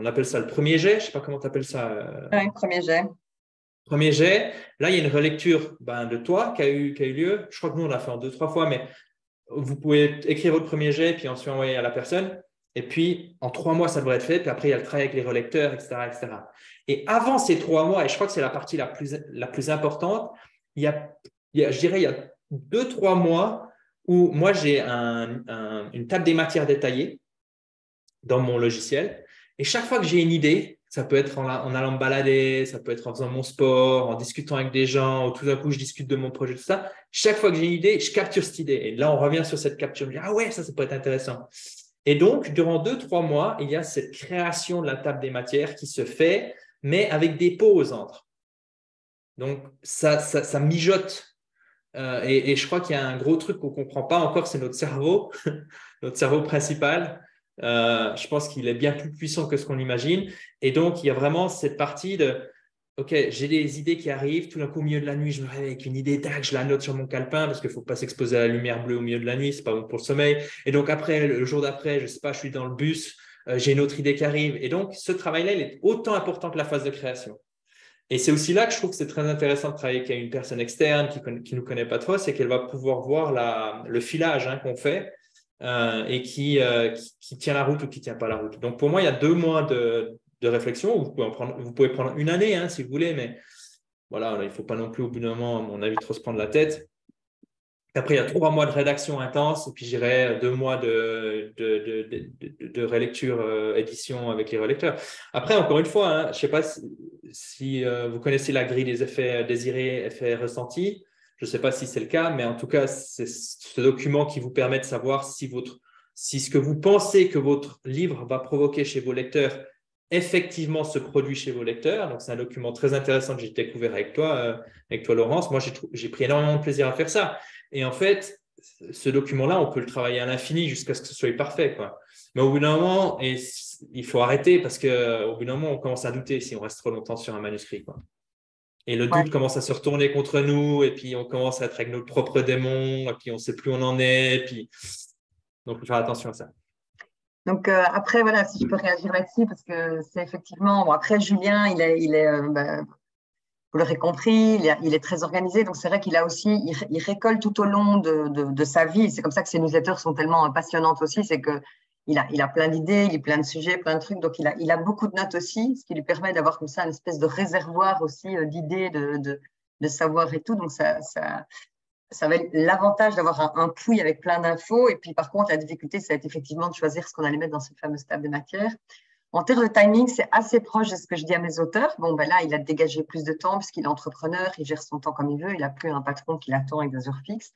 appelle ça le premier jet, je ne sais pas comment tu appelles ça. Oui, premier jet. Premier jet. Là, il y a une relecture de toi qui a eu lieu. Je crois que nous, on l'a fait en 2-3 fois, mais vous pouvez écrire votre premier jet, puis ensuite envoyer à la personne. Et puis, en 3 mois, ça devrait être fait. Puis après, il y a le travail avec les relecteurs, etc., etc. Et avant ces 3 mois, et je crois que c'est la partie la plus importante, je dirais, il y a 2-3 mois où moi, j'ai une table des matières détaillée dans mon logiciel. Et chaque fois que j'ai une idée, ça peut être en allant me balader, ça peut être en faisant mon sport, en discutant avec des gens, ou tout d'un coup, je discute de mon projet, tout ça. Chaque fois que j'ai une idée, je capture cette idée. Et là, on revient sur cette capture. Je me dis, ah ouais, ça peut être intéressant. Et donc, durant 2-3 mois, il y a cette création de la table des matières qui se fait, mais avec des pauses entre. Donc, ça mijote. Et je crois qu'il y a un gros truc qu'on ne comprend pas encore, c'est notre cerveau, notre cerveau principal. Je pense qu'il est bien plus puissant que ce qu'on imagine. Et donc, il y a vraiment cette partie de OK, j'ai des idées qui arrivent. Tout d'un coup, au milieu de la nuit, je me réveille avec une idée, tac, je la note sur mon calepin parce qu'il ne faut pas s'exposer à la lumière bleue au milieu de la nuit, ce n'est pas bon pour le sommeil. Et donc, après, le jour d'après, je ne sais pas, je suis dans le bus, j'ai une autre idée qui arrive. Et donc, ce travail-là, il est autant important que la phase de création. Et c'est aussi là que je trouve que c'est très intéressant de travailler avec une personne externe qui ne nous connaît pas trop, c'est qu'elle va pouvoir voir le filage qu'on fait et qui tient la route ou qui ne tient pas la route. Donc, pour moi, il y a 2 mois de réflexion. Vous pouvez prendre une année si vous voulez, mais voilà, il ne faut pas non plus au bout d'un moment, à mon avis, trop se prendre la tête. Après, il y a 3 mois de rédaction intense et puis j'irai 2 mois de relecture, édition avec les relecteurs. Après, encore une fois, je ne sais pas si vous connaissez la grille des effets désirés, effets ressentis. Je ne sais pas si c'est le cas, mais en tout cas, c'est ce document qui vous permet de savoir si ce que vous pensez que votre livre va provoquer chez vos lecteurs effectivement se produit chez vos lecteurs. Donc, c'est un document très intéressant que j'ai découvert avec toi, Laurence. Moi, j'ai pris énormément de plaisir à faire ça. Et en fait, ce document-là, on peut le travailler à l'infini jusqu'à ce que ce soit parfait, quoi. Mais au bout d'un moment, il faut arrêter parce qu'au bout d'un moment, on commence à douter si on reste trop longtemps sur un manuscrit, quoi. Et le doute commence à se retourner contre nous, et puis on commence à être avec nos propres démons, et puis on ne sait plus où on en est. Et puis... Donc, il faut faire attention à ça. Donc après, voilà, si je peux réagir là-dessus, parce que c'est effectivement… Bon, après, Julien, vous l'aurez compris, il est très organisé. Donc, c'est vrai qu'il a aussi, il récolte tout au long de sa vie. C'est comme ça que ses newsletters sont tellement passionnantes aussi. C'est qu'il a plein d'idées, il a plein de sujets, plein de trucs. Donc, il a beaucoup de notes aussi, ce qui lui permet d'avoir comme ça une espèce de réservoir aussi d'idées, de savoir et tout. Donc, ça va être l'avantage d'avoir un puits avec plein d'infos. Et puis, par contre, la difficulté, ça va être effectivement de choisir ce qu'on allait mettre dans cette fameuse table de matière. En termes de timing, c'est assez proche de ce que je dis à mes auteurs. Bon, ben là, il a dégagé plus de temps puisqu'il est entrepreneur, il gère son temps comme il veut, il n'a plus un patron qui l'attend avec des heures fixes.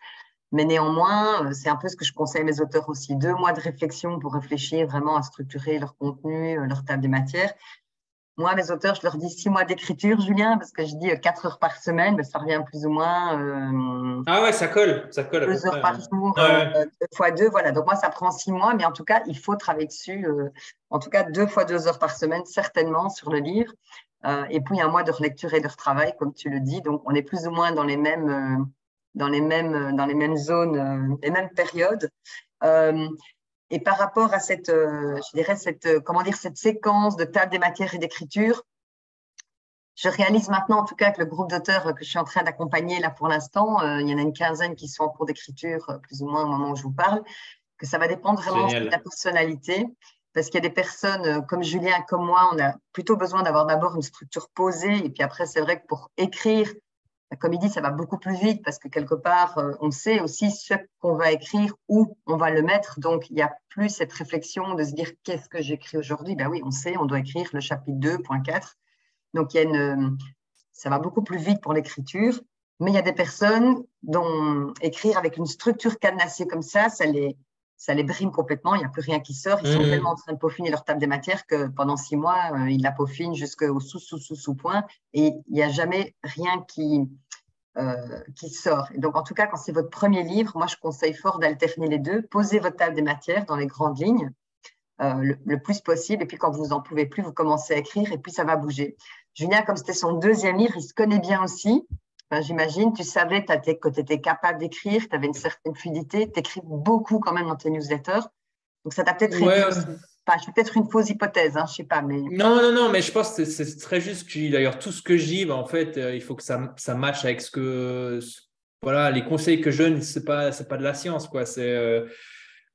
Mais néanmoins, c'est un peu ce que je conseille à mes auteurs aussi. 2 mois de réflexion pour réfléchir vraiment à structurer leur contenu, leur table des matières. Moi, mes auteurs, je leur dis 6 mois d'écriture, Julien, parce que je dis 4 heures par semaine, mais ça revient plus ou moins… Ah ouais, ça colle à peu 2 heures près. par jour, Ouais. 2 fois 2, voilà. Donc moi, ça prend 6 mois, mais en tout cas, il faut travailler dessus. En tout cas, 2 fois 2 heures par semaine, certainement, sur le livre. Et puis, un mois de relecture et de retravail, comme tu le dis. Donc, on est plus ou moins dans les mêmes zones, les mêmes périodes. Et par rapport à cette séquence de table des matières et d'écriture, je réalise maintenant, en tout cas, avec le groupe d'auteurs que je suis en train d'accompagner là pour l'instant, il y en a une quinzaine qui sont en cours d'écriture, plus ou moins au moment où je vous parle, que ça va dépendre vraiment de la personnalité. Parce qu'il y a des personnes comme Julien, comme moi, on a plutôt besoin d'avoir d'abord une structure posée. Et puis après, c'est vrai que pour écrire, comme il dit, ça va beaucoup plus vite parce que quelque part, on sait aussi ce qu'on va écrire, où on va le mettre. Donc, il n'y a plus cette réflexion de se dire qu'est-ce que j'écris aujourd'hui. Ben oui, on sait, on doit écrire le chapitre 2.4. Donc, ça va beaucoup plus vite pour l'écriture. Mais il y a des personnes dont écrire avec une structure cadenassée comme ça les brime complètement. Il n'y a plus rien qui sort. Ils sont tellement en train de peaufiner leur table des matières que pendant 6 mois, ils la peaufinent jusqu'au sous-point. Et il n'y a jamais rien qui sort. Et donc, en tout cas, quand c'est votre premier livre, moi, je conseille fort d'alterner les deux. Posez votre table des matières dans les grandes lignes. Le plus possible. Et puis, quand vous n'en pouvez plus, vous commencez à écrire et puis ça va bouger. Julien, comme c'était son 2e livre, il se connaît bien aussi. Enfin, j'imagine, tu savais que tu étais capable d'écrire, tu avais une certaine fluidité, tu écris beaucoup quand même dans tes newsletters. Donc, ça t'a peut-être aidé aussi. Enfin, je fais peut-être une fausse hypothèse, je ne sais pas. Mais… Non, mais je pense que c'est très juste que d'ailleurs, tout ce que je dis, en fait, il faut que ça matche avec voilà, les conseils que je donne, c'est pas de la science, quoi.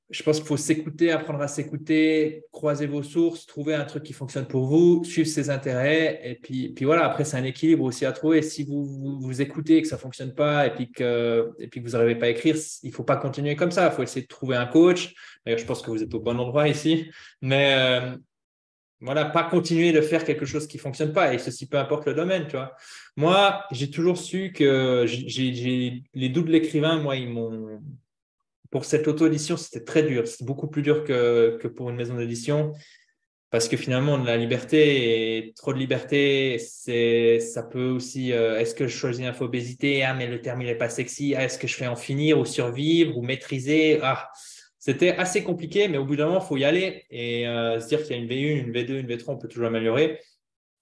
Je pense qu'il faut s'écouter, apprendre à s'écouter, croiser vos sources, trouver un truc qui fonctionne pour vous, suivre ses intérêts. Et puis voilà, après, c'est un équilibre aussi à trouver. Si vous écoutez et que ça ne fonctionne pas et puis que vous n'arrivez pas à écrire, il ne faut pas continuer comme ça. Il faut essayer de trouver un coach. D'ailleurs, je pense que vous êtes au bon endroit ici. Mais voilà, pas continuer de faire quelque chose qui ne fonctionne pas. Et ceci, peu importe le domaine, tu vois. Moi, j'ai toujours su que les doutes de l'écrivain, moi, pour cette auto-édition, c'était très dur. C'était beaucoup plus dur que pour une maison d'édition parce que finalement, la liberté et trop de liberté, ça peut aussi… est-ce que je choisis l'infobésité? Ah, mais le terme, il n'est pas sexy. Ah, est-ce que je fais en finir ou survivre ou maîtriser? Ah, c'était assez compliqué, mais au bout d'un moment, il faut y aller et se dire qu'il y a une V1, une V2, une V3, on peut toujours améliorer.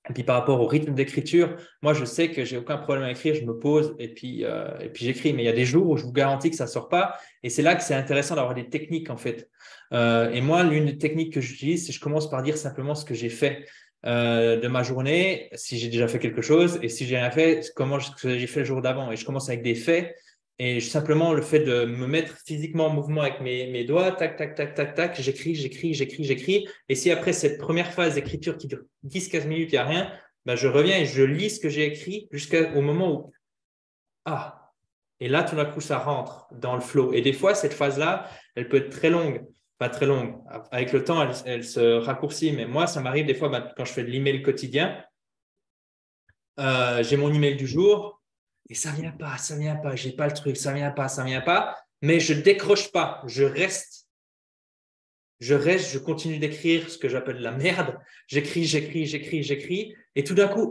Et puis par rapport au rythme d'écriture, moi je sais que j'ai aucun problème à écrire, je me pose et puis j'écris. Mais il y a des jours où je vous garantis que ça ne sort pas. Et c'est là que c'est intéressant d'avoir des techniques en fait. Et moi, l'une des techniques que j'utilise, c'est que je commence par dire simplement ce que j'ai fait de ma journée, si j'ai déjà fait quelque chose, et si j'ai rien fait, ce que j'ai fait le jour d'avant. Et je commence avec des faits. Et simplement le fait de me mettre physiquement en mouvement avec mes doigts, tac, tac, tac, tac, tac, j'écris. Et si après cette première phase d'écriture qui dure 10-15 minutes, il n'y a rien, ben je reviens et je lis ce que j'ai écrit jusqu'au moment où… Ah, et là, tout d'un coup, ça rentre dans le flow. Et des fois, cette phase-là, elle peut être très longue. Pas très longue. Avec le temps, elle se raccourcit. Mais moi, ça m'arrive des fois, quand je fais de l'email quotidien, j'ai mon email du jour. Et ça vient pas, j'ai pas le truc, ça vient pas. Mais je décroche pas, je reste je reste, je continue d'écrire ce que j'appelle la merde. J'écris. Et tout d'un coup,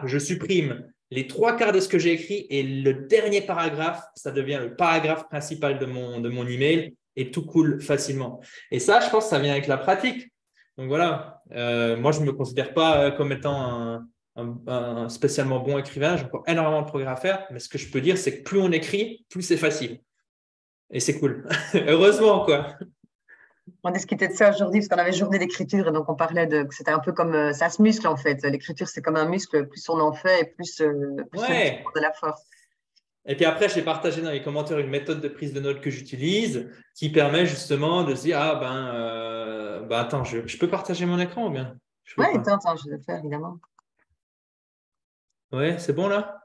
je supprime les 3/4 de ce que j'ai écrit et le dernier paragraphe, ça devient le paragraphe principal de mon email et tout coule facilement. Et ça, je pense que ça vient avec la pratique. Donc voilà, moi, je ne me considère pas comme étant un spécialement bon écrivain. J'ai encore énormément de progrès à faire, mais ce que je peux dire, c'est que plus on écrit, plus c'est facile. Et c'est cool. Heureusement, quoi. On discutait de ça aujourd'hui parce qu'on avait journée d'écriture et donc on parlait que c'était un peu comme ça se muscle en fait. L'écriture, c'est comme un muscle. Plus on en fait, et plus ça nous prend Ouais. de la force. Et puis après, j'ai partagé dans les commentaires une méthode de prise de notes que j'utilise qui permet justement de se dire attends, je peux partager mon écran ou bien je peux Ouais, pas. attends, je vais le faire évidemment. Ouais, c'est bon là?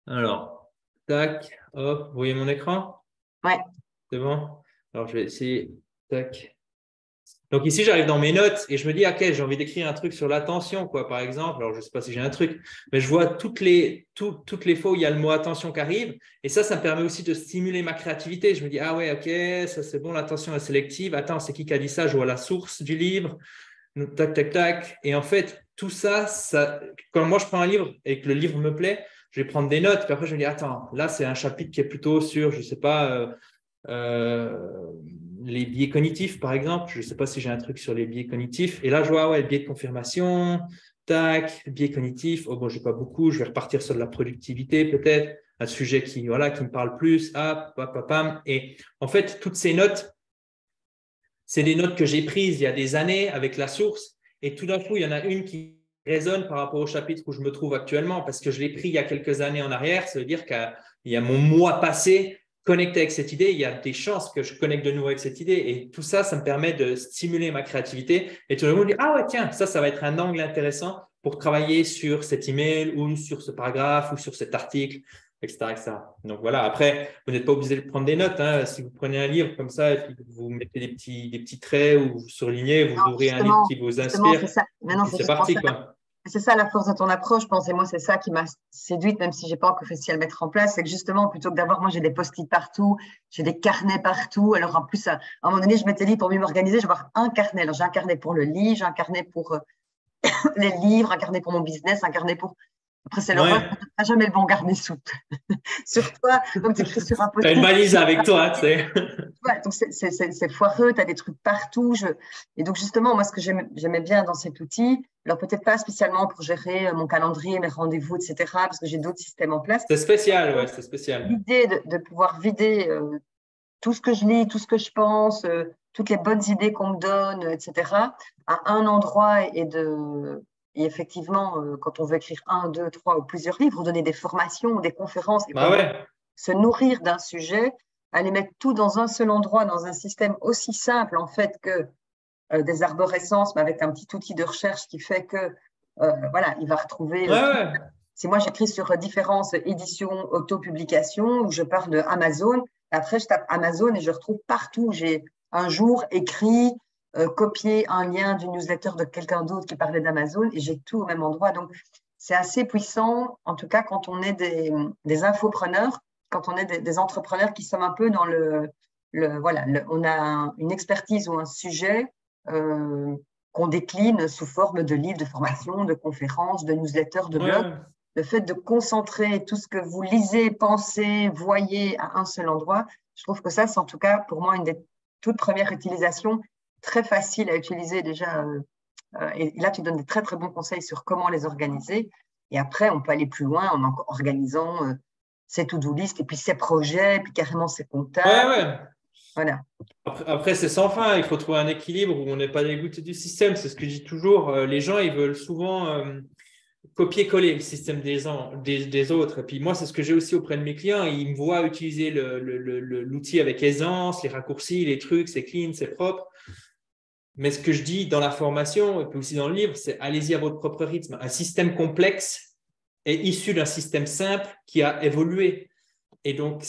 Alors, tac, hop, vous voyez mon écran? Ouais. C'est bon? Alors, je vais essayer. Tac. Donc ici, j'arrive dans mes notes et je me dis, OK, j'ai envie d'écrire un truc sur l'attention, quoi, par exemple. Alors, je ne sais pas si j'ai un truc, mais je vois toutes les fois où il y a le mot attention qui arrive. Et ça me permet aussi de stimuler ma créativité. Je me dis, ah ouais, OK, ça c'est bon, l'attention est sélective. Attends, c'est qui a dit ça? Je vois la source du livre. Tac, tac, tac. Et en fait, tout ça, quand moi je prends un livre et que le livre me plaît, je vais prendre des notes. Puis après, je me dis, attends, là, c'est un chapitre qui est plutôt sur, je ne sais pas, les biais cognitifs, par exemple. Je ne sais pas si j'ai un truc sur les biais cognitifs. Et là, je vois, ouais, biais de confirmation, tac, biais cognitifs. Oh, bon, je n'ai pas beaucoup. Je vais repartir sur de la productivité, peut-être. Un sujet qui me parle plus. Pam. Et en fait, toutes ces notes, c'est des notes que j'ai prises il y a des années avec la source. Et tout d'un coup, il y en a une qui résonne par rapport au chapitre où je me trouve actuellement parce que je l'ai pris il y a quelques années en arrière. Ça veut dire qu'il y a mon moi passé connecté avec cette idée. Il y a des chances que je connecte de nouveau avec cette idée. Et tout ça, ça me permet de stimuler ma créativité. Et tout d'un coup, je dis, ah ouais, tiens, ça va être un angle intéressant pour travailler sur cet email ou sur ce paragraphe ou sur cet article, etc., etc. Donc voilà, après, vous n'êtes pas obligé de prendre des notes. Hein. Si vous prenez un livre comme ça et puis vous mettez des petits traits ou vous surlignez, vous Non, ouvrez un livre qui vous justement, inspire, c'est ça. et Maintenant, puis c'est parti, quoi. c'est ça la force de ton approche, je pense. Et moi, c'est ça qui m'a séduite, même si j'ai pas encore réussi à le mettre en place. C'est que justement, plutôt que d'avoir, moi, j'ai des post-it partout, j'ai des carnets partout. Alors, en plus, à un moment donné, je m'étais dit, pour mieux m'organiser, je vais avoir un carnet. Alors, j'ai un carnet pour le lit, j'ai un carnet pour les livres, un carnet pour mon business, un carnet pour. Après, c'est l'horreur, Ouais. tu n'as jamais le bon carnet sur toi. Donc, tu écris sur un Tu as une post-it. valise avec toi, tu sais. Ouais, donc c'est foireux, tu as des trucs partout. Et donc justement, moi, ce que j'aimais bien dans cet outil, alors peut-être pas spécialement pour gérer mon calendrier, mes rendez-vous, etc., parce que j'ai d'autres systèmes en place. C'est spécial, ouais, c'est spécial. L'idée de pouvoir vider tout ce que je lis, tout ce que je pense, toutes les bonnes idées qu'on me donne, etc., à un endroit et effectivement, quand on veut écrire un, deux, trois ou plusieurs livres, ou donner des formations ou des conférences et Bah qu'on veut ouais. se nourrir d'un sujet, aller mettre tout dans un seul endroit, dans un système aussi simple en fait que des arborescences, mais avec un petit outil de recherche qui fait que voilà, il va retrouver Ouais, tout. ouais. Si moi j'écris sur différentes éditions auto-publications où je parle de Amazon, après je tape Amazon et je retrouve partout. J'ai un jour écrit, copié un lien d'une newsletter de quelqu'un d'autre qui parlait d'Amazon et j'ai tout au même endroit. Donc c'est assez puissant, en tout cas quand on est des infopreneurs, quand on est des entrepreneurs qui sommes un peu dans voilà, on a une expertise ou un sujet qu'on décline sous forme de livres, de formations, de conférences, de newsletters, de blogs. Ouais. Le fait de concentrer tout ce que vous lisez, pensez, voyez à un seul endroit, je trouve que ça, c'est en tout cas pour moi une des toutes premières utilisations, très facile à utiliser déjà. Et là, tu donnes des très, très bons conseils sur comment les organiser. Et après, on peut aller plus loin en organisant ses to-do list et puis ses projets, et puis carrément ses Ouais, comptables. ouais. Voilà. Après, c'est sans fin. Il faut trouver un équilibre où on n'est pas dégoûté du système. C'est ce que je dis toujours. Les gens, ils veulent souvent copier-coller le système des autres. Et puis moi, c'est ce que j'ai aussi auprès de mes clients. Ils me voient utiliser l'outil avec aisance, les raccourcis, les trucs, c'est clean, c'est propre. Mais ce que je dis dans la formation et puis aussi dans le livre, c'est allez-y à votre propre rythme. Un système complexe est issu d'un système simple qui a évolué. Et donc,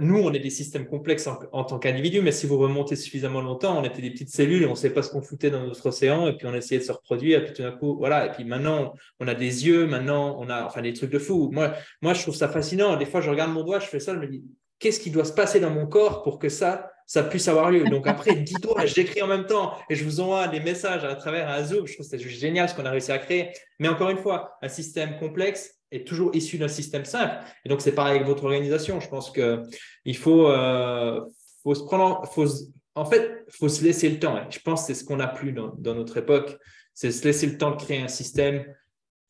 nous, on est des systèmes complexes en tant qu'individus, mais si vous remontez suffisamment longtemps, on était des petites cellules et on ne savait pas ce qu'on foutait dans notre océan, et puis on essayait de se reproduire, et puis tout d'un coup, voilà. Et puis maintenant, on a des yeux, maintenant, on a enfin des trucs de fou. Moi, je trouve ça fascinant. Des fois, je regarde mon doigt, je fais ça, je me dis, qu'est-ce qui doit se passer dans mon corps pour que ça puisse avoir lieu. Donc après, dis-toi, j'écris en même temps et je vous envoie des messages à travers un Zoom. Je trouve que c'est juste génial ce qu'on a réussi à créer. Mais encore une fois, un système complexe est toujours issu d'un système simple. Et donc, c'est pareil avec votre organisation. Je pense qu'il faut se prendre, en fait, il faut se laisser le temps. Et je pense que c'est ce qu'on n'a plus dans notre époque. C'est se laisser le temps de créer un système,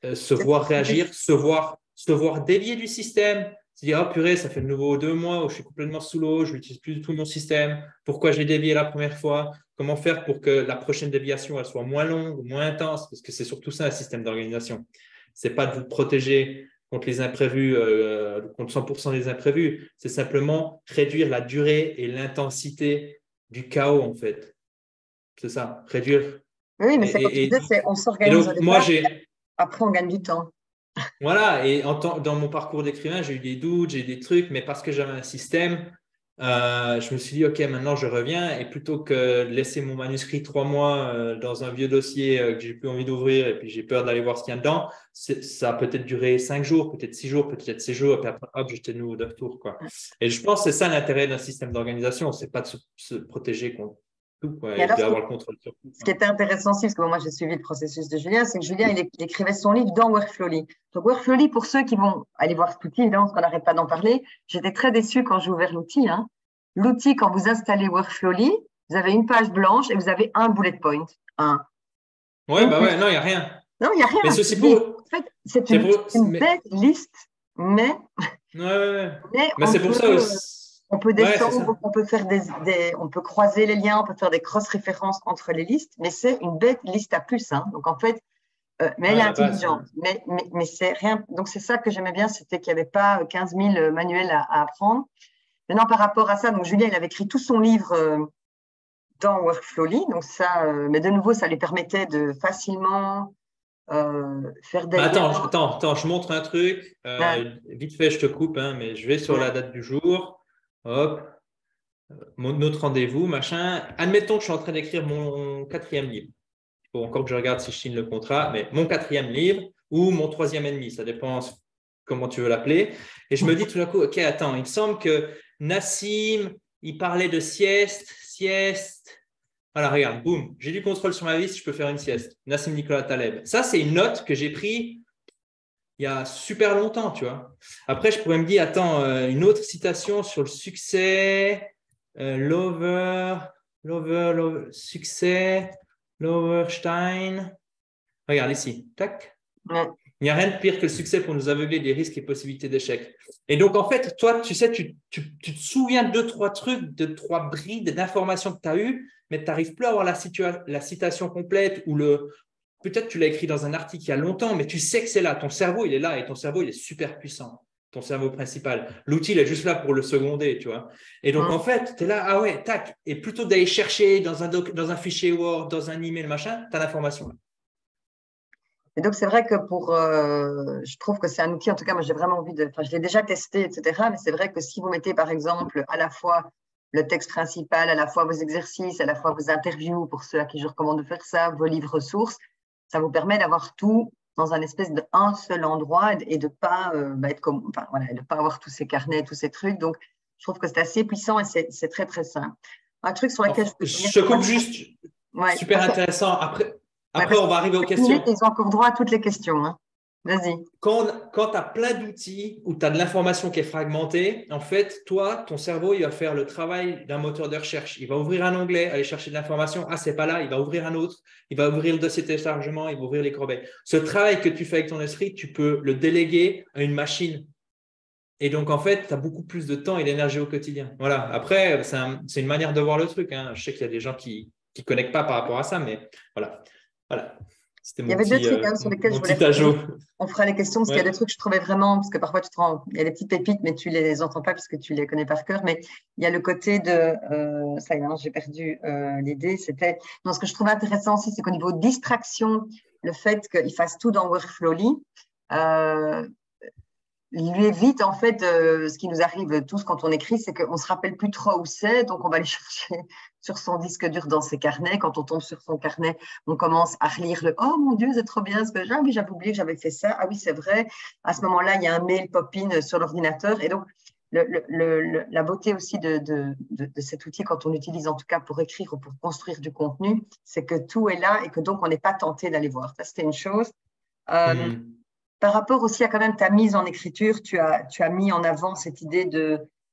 se voir réagir, se voir dévier du système, se dire, oh purée, ça fait de nouveau 2 mois où je suis complètement sous l'eau, je n'utilise plus du tout mon système. Pourquoi j'ai dévié la première fois? Comment faire pour que la prochaine déviation elle soit moins longue, moins intense? Parce que c'est surtout ça un système d'organisation. Ce n'est pas de vous protéger contre les imprévus, contre 100% des imprévus. C'est simplement réduire la durée et l'intensité du chaos, en fait. C'est ça, réduire. Oui, mais c'est comme tu disais, on Et s'organise au donc, moi, départ, après on gagne du temps. voilà, et dans mon parcours d'écrivain, j'ai eu des doutes, j'ai eu des trucs, mais parce que j'avais un système, je me suis dit, OK, maintenant je reviens, et plutôt que de laisser mon manuscrit 3 mois dans un vieux dossier que j'ai plus envie d'ouvrir, et puis j'ai peur d'aller voir ce qu'il y a dedans, ça a peut-être duré 5 jours, peut-être 6 jours, peut-être 6 jours, et puis après, hop, j'étais de nouveau de retour, quoi. Et je pense que c'est ça l'intérêt d'un système d'organisation, c'est pas de se protéger contre tout, quoi, Et et alors, d'avoir le contrôle sur tout. ce qui était intéressant aussi, parce que moi j'ai suivi le processus de Julien, c'est que Julien il écrivait son livre dans Workflowly. Donc Workflowly, pour ceux qui vont aller voir cet outil, évidemment, parce qu'on n'arrête pas d'en parler, j'étais très déçue quand j'ai ouvert l'outil. Hein. L'outil, quand vous installez Workflowly, vous avez une page blanche et vous avez un bullet point. Ouais, bah ouais, non, il n'y a rien. Non, il n'y a rien. Mais ceci pour. En fait, c'est une belle liste, mais, Ouais. mais Mais c'est pour ça aussi. on peut Ouais, c'est descendre, ça. on peut faire on peut croiser les liens, on peut faire des cross-références entre les listes, mais c'est une bête liste à puces. Hein. Donc en fait, mais elle est Ouais, la base. intelligente. Mais c'est rien. Donc c'est ça que j'aimais bien, c'était qu'il n'y avait pas 15 000 manuels à apprendre. Maintenant, par rapport à ça, donc Julien, il avait écrit tout son livre dans Workflowly. Donc ça, mais de nouveau, ça lui permettait de facilement faire des Bah, liens. attends, je montre un truc. Vite fait, je te coupe, hein, mais je vais sur la date du jour. Hop, notre rendez-vous, machin. Admettons que je suis en train d'écrire mon 4e livre. Il faut encore que je regarde si je signe le contrat, mais mon 4e livre ou mon 3e et demi, ça dépend comment tu veux l'appeler. Et je me dis tout d'un coup, OK, attends, il me semble que Nassim, il parlait de sieste. Voilà, regarde, boum, j'ai du contrôle sur ma liste, je peux faire une sieste. Nassim Nicolas Taleb. Ça, c'est une note que j'ai prise il y a super longtemps, tu vois. Après, je pourrais me dire, attends, une autre citation sur le succès, succès, Loverstein. Regarde ici, tac. Ouais. Il n'y a rien de pire que le succès pour nous aveugler des risques et possibilités d'échec. Et donc, en fait, toi, tu sais, tu te souviens de 2-3 trucs, de 3 brides d'informations que tu as eues, mais tu n'arrives plus à avoir la citation complète ou peut-être tu l'as écrit dans un article il y a longtemps, mais tu sais que c'est là. Ton cerveau, il est là et ton cerveau, il est super puissant. Ton cerveau principal. L'outil, il est juste là pour le seconder, tu vois. Et donc, en fait, tu es là, ah ouais, tac. Et plutôt d'aller chercher dans un fichier Word, dans un email, machin, tu as l'information là. Et donc, c'est vrai que je trouve que c'est un outil, en tout cas, moi, j'ai vraiment envie enfin, je l'ai déjà testé, etc. Mais c'est vrai que si vous mettez, par exemple, à la fois le texte principal, à la fois vos exercices, à la fois vos interviews, pour ceux à qui je recommande de faire ça, vos livres ressources, ça vous permet d'avoir tout dans un espèce d'un seul endroit et de pas être comme, enfin, voilà, de pas avoir tous ces carnets, tous ces trucs. Donc, je trouve que c'est assez puissant et c'est très, très simple. Un truc sur lequel je te coupe juste. Ouais, Super intéressant. Après, on va arriver aux questions. Minutes, ils ont encore droit à toutes les questions. Hein. Vas-y. Quand tu as plein d'outils où tu as de l'information qui est fragmentée, en fait, toi, ton cerveau, il va faire le travail d'un moteur de recherche. Il va ouvrir un onglet, aller chercher de l'information. Ah, c'est pas là. Il va ouvrir un autre. Il va ouvrir le dossier de téléchargement. Il va ouvrir les corbeilles. Ce travail que tu fais avec ton esprit, tu peux le déléguer à une machine. Et donc, en fait, tu as beaucoup plus de temps et d'énergie au quotidien. Voilà. Après, c'est une manière de voir le truc. Hein. Je sais qu'il y a des gens qui ne connectent pas par rapport à ça, mais voilà. C'était Il y avait deux trucs sur lesquels je voulais ajout. On fera les questions parce qu'il y a des trucs que je trouvais vraiment, parce que parfois il y a des petites pépites, mais tu les entends pas parce que tu les connais par cœur. Mais il y a le côté de, ça y est, j'ai perdu l'idée. Non, ce que je trouvais intéressant aussi, c'est qu'au niveau distraction, le fait qu'il fasse tout dans Workflowly, lui évite en fait ce qui nous arrive tous quand on écrit, c'est qu'on se rappelle plus trop où c'est, donc on va aller chercher sur son disque dur dans ses carnets. Quand on tombe sur son carnet, on commence à relire le oh mon Dieu, c'est trop bien ce que j'avais oublié que j'avais fait ça. Ah oui, c'est vrai. À ce moment-là, il y a un mail pop-in sur l'ordinateur et donc la beauté aussi de cet outil, quand on l'utilise en tout cas pour écrire ou pour construire du contenu, c'est que tout est là et que donc on n'est pas tenté d'aller voir. Ça, c'était une chose. Par rapport aussi à quand même ta mise en écriture, tu as mis en avant cette idée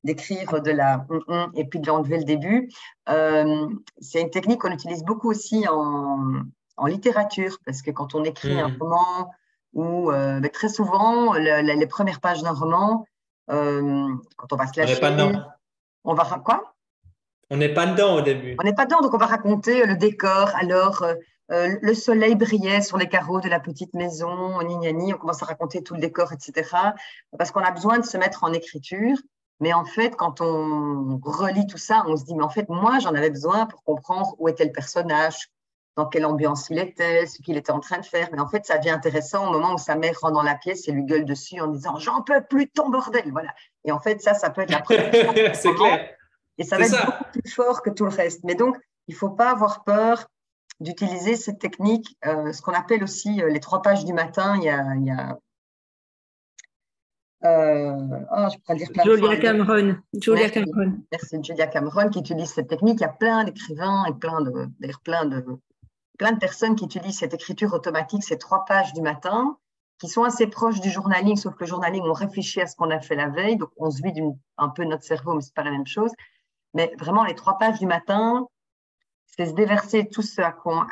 d'écrire de la et puis de l'enlever le début. C'est une technique qu'on utilise beaucoup aussi en littérature, parce que quand on écrit un roman, ou très souvent, les premières pages d'un roman, quand on va se lâcher, on va quoi? On n'est pas dedans au début. On n'est pas dedans, donc on va raconter le décor. Alors, le soleil brillait sur les carreaux de la petite maison, on commence à raconter tout le décor, etc. Parce qu'on a besoin de se mettre en écriture. Mais en fait, quand on relit tout ça, on se dit, mais en fait, moi, j'en avais besoin pour comprendre où était le personnage, dans quelle ambiance il était, ce qu'il était en train de faire. Mais en fait, ça devient intéressant au moment où sa mère rentre dans la pièce et lui gueule dessus en disant, j'en peux plus de ton bordel. Voilà. Et en fait, ça peut être la première. C'est clair. Et ça va être beaucoup plus fort que tout le reste. Mais donc, il ne faut pas avoir peur d'utiliser cette technique, ce qu'on appelle aussi les 3 pages du matin. Il y a je pourrais le dire plein de fois. Julia Cameron. Merci, Julia Cameron qui utilise cette technique. Il y a plein d'écrivains et plein de personnes qui utilisent cette écriture automatique, ces 3 pages du matin, qui sont assez proches du journaling, sauf que le journaling, on réfléchit à ce qu'on a fait la veille, donc on se vide un peu notre cerveau, mais ce n'est pas la même chose. Mais vraiment, les 3 pages du matin, c'est se déverser tout ce à quoi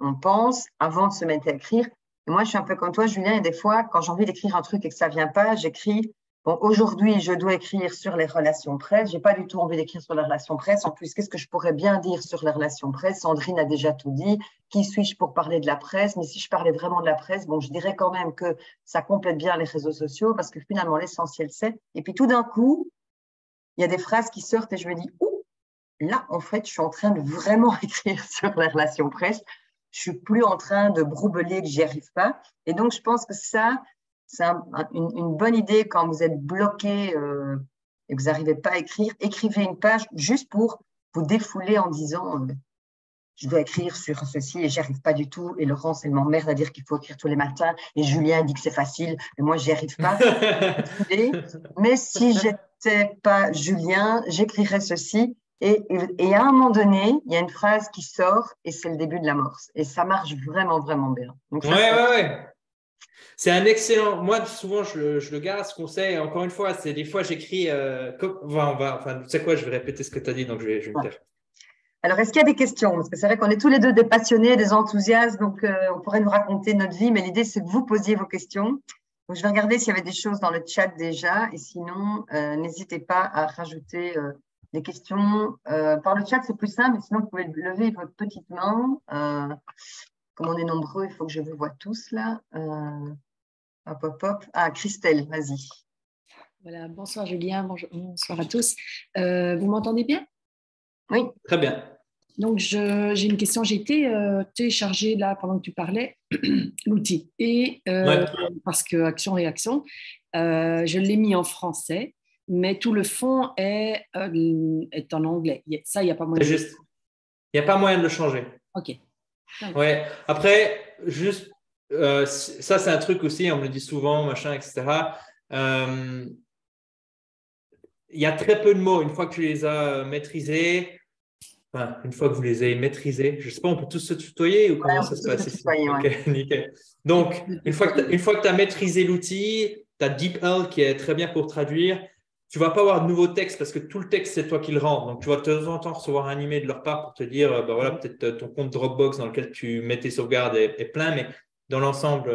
on pense avant de se mettre à écrire. Et moi, je suis un peu comme toi, Julien, et des fois, quand j'ai envie d'écrire un truc et que ça ne vient pas, j'écris, bon, aujourd'hui, je dois écrire sur les relations presse. Je n'ai pas du tout envie d'écrire sur les relations presse. En plus, qu'est-ce que je pourrais bien dire sur les relations presse? Sandrine a déjà tout dit. Qui suis-je pour parler de la presse? Mais si je parlais vraiment de la presse, bon, je dirais quand même que ça complète bien les réseaux sociaux parce que finalement, l'essentiel, c'est… Et puis, tout d'un coup, il y a des phrases qui sortent et je me dis, ouh, là, en fait, je suis en train de vraiment écrire sur les relations presse. Je suis plus en train de broubeler que j'y arrive pas. Et donc, je pense que ça, c'est une bonne idée quand vous êtes bloqué et que vous n'arrivez pas à écrire. Écrivez une page juste pour vous défouler en disant je dois écrire sur ceci et j'y arrive pas du tout. Et Laurence, elle m'emmerde à dire qu'il faut écrire tous les matins. Et Julien dit que c'est facile. Et moi, j'y arrive pas. Mais si j'étais pas Julien, j'écrirais ceci. Et à un moment donné, il y a une phrase qui sort et c'est le début de l'amorce. Et ça marche vraiment, vraiment bien. Donc ça, ouais. C'est un excellent… Moi, souvent, je le garde, ce conseil. Encore une fois, c'est des fois, j'écris… tu sais quoi, je vais répéter ce que tu as dit, donc je vais me taire. Alors, est-ce qu'il y a des questions? Parce que c'est vrai qu'on est tous les deux des passionnés, des enthousiastes, donc on pourrait nous raconter notre vie, mais l'idée, c'est que vous posiez vos questions. Donc, je vais regarder s'il y avait des choses dans le chat déjà, et sinon, n'hésitez pas à rajouter… des questions par le chat, c'est plus simple, mais sinon, vous pouvez lever votre petite main. Comme on est nombreux, il faut que je vous vois tous là. Hop. Ah, Christelle, vas-y. Voilà, bonsoir Julien, bonsoir à tous. Vous m'entendez bien? Oui. Très bien. Donc, j'ai une question. J'ai été téléchargée là, pendant que tu parlais, l'outil. Et parce que action-réaction, je l'ai mis en français. Mais tout le fond est en anglais. Ça, il n'y a pas moyen. C'est juste. Il n'y a pas moyen de le changer. OK. Ouais. Après, juste, ça, c'est un truc aussi, on me le dit souvent, machin, etc. Il y a très peu de mots. Une fois que tu les as maîtrisés, une fois que vous les avez maîtrisés, je ne sais pas, on peut tous se tutoyer ou comment ça se passe ici? Ok, nickel. Donc, une fois que tu as maîtrisé l'outil, tu as DeepL qui est très bien pour traduire. Tu ne vas pas avoir de nouveau texte parce que tout le texte, c'est toi qui le rends. Donc, tu vas de temps en temps recevoir un email de leur part pour te dire, voilà, peut-être ton compte Dropbox dans lequel tu mets tes sauvegardes est plein, mais dans l'ensemble,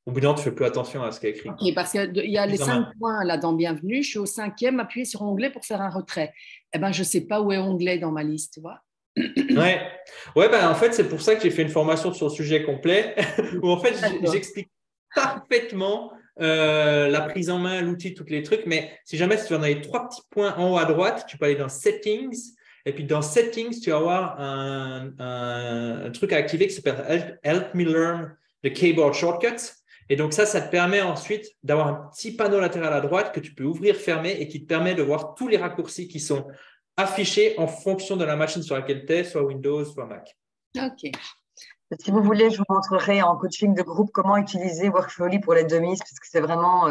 au bout d'un moment, tu ne fais plus attention à ce qui est écrit. OK, parce qu'il y a les 5 points là dans Bienvenue. Je suis au 5e, appuyé sur onglet pour faire un retrait. Eh bien, je ne sais pas où est onglet dans ma liste, tu vois. En fait, c'est pour ça que j'ai fait une formation sur le sujet complet où en fait, j'explique parfaitement la prise en main, l'outil, tous les trucs. Mais si jamais tu vas dans les 3 petits points en haut à droite, tu peux aller dans Settings. Et puis dans Settings, tu vas avoir un truc à activer qui s'appelle Help Me Learn the Keyboard Shortcuts. Et donc ça te permet ensuite d'avoir un petit panneau latéral à droite que tu peux ouvrir, fermer et qui te permet de voir tous les raccourcis qui sont affichés en fonction de la machine sur laquelle tu es, soit Windows, soit Mac. OK. Si vous voulez, je vous montrerai en coaching de groupe comment utiliser Workflowly pour les dummies, parce que c'est vraiment…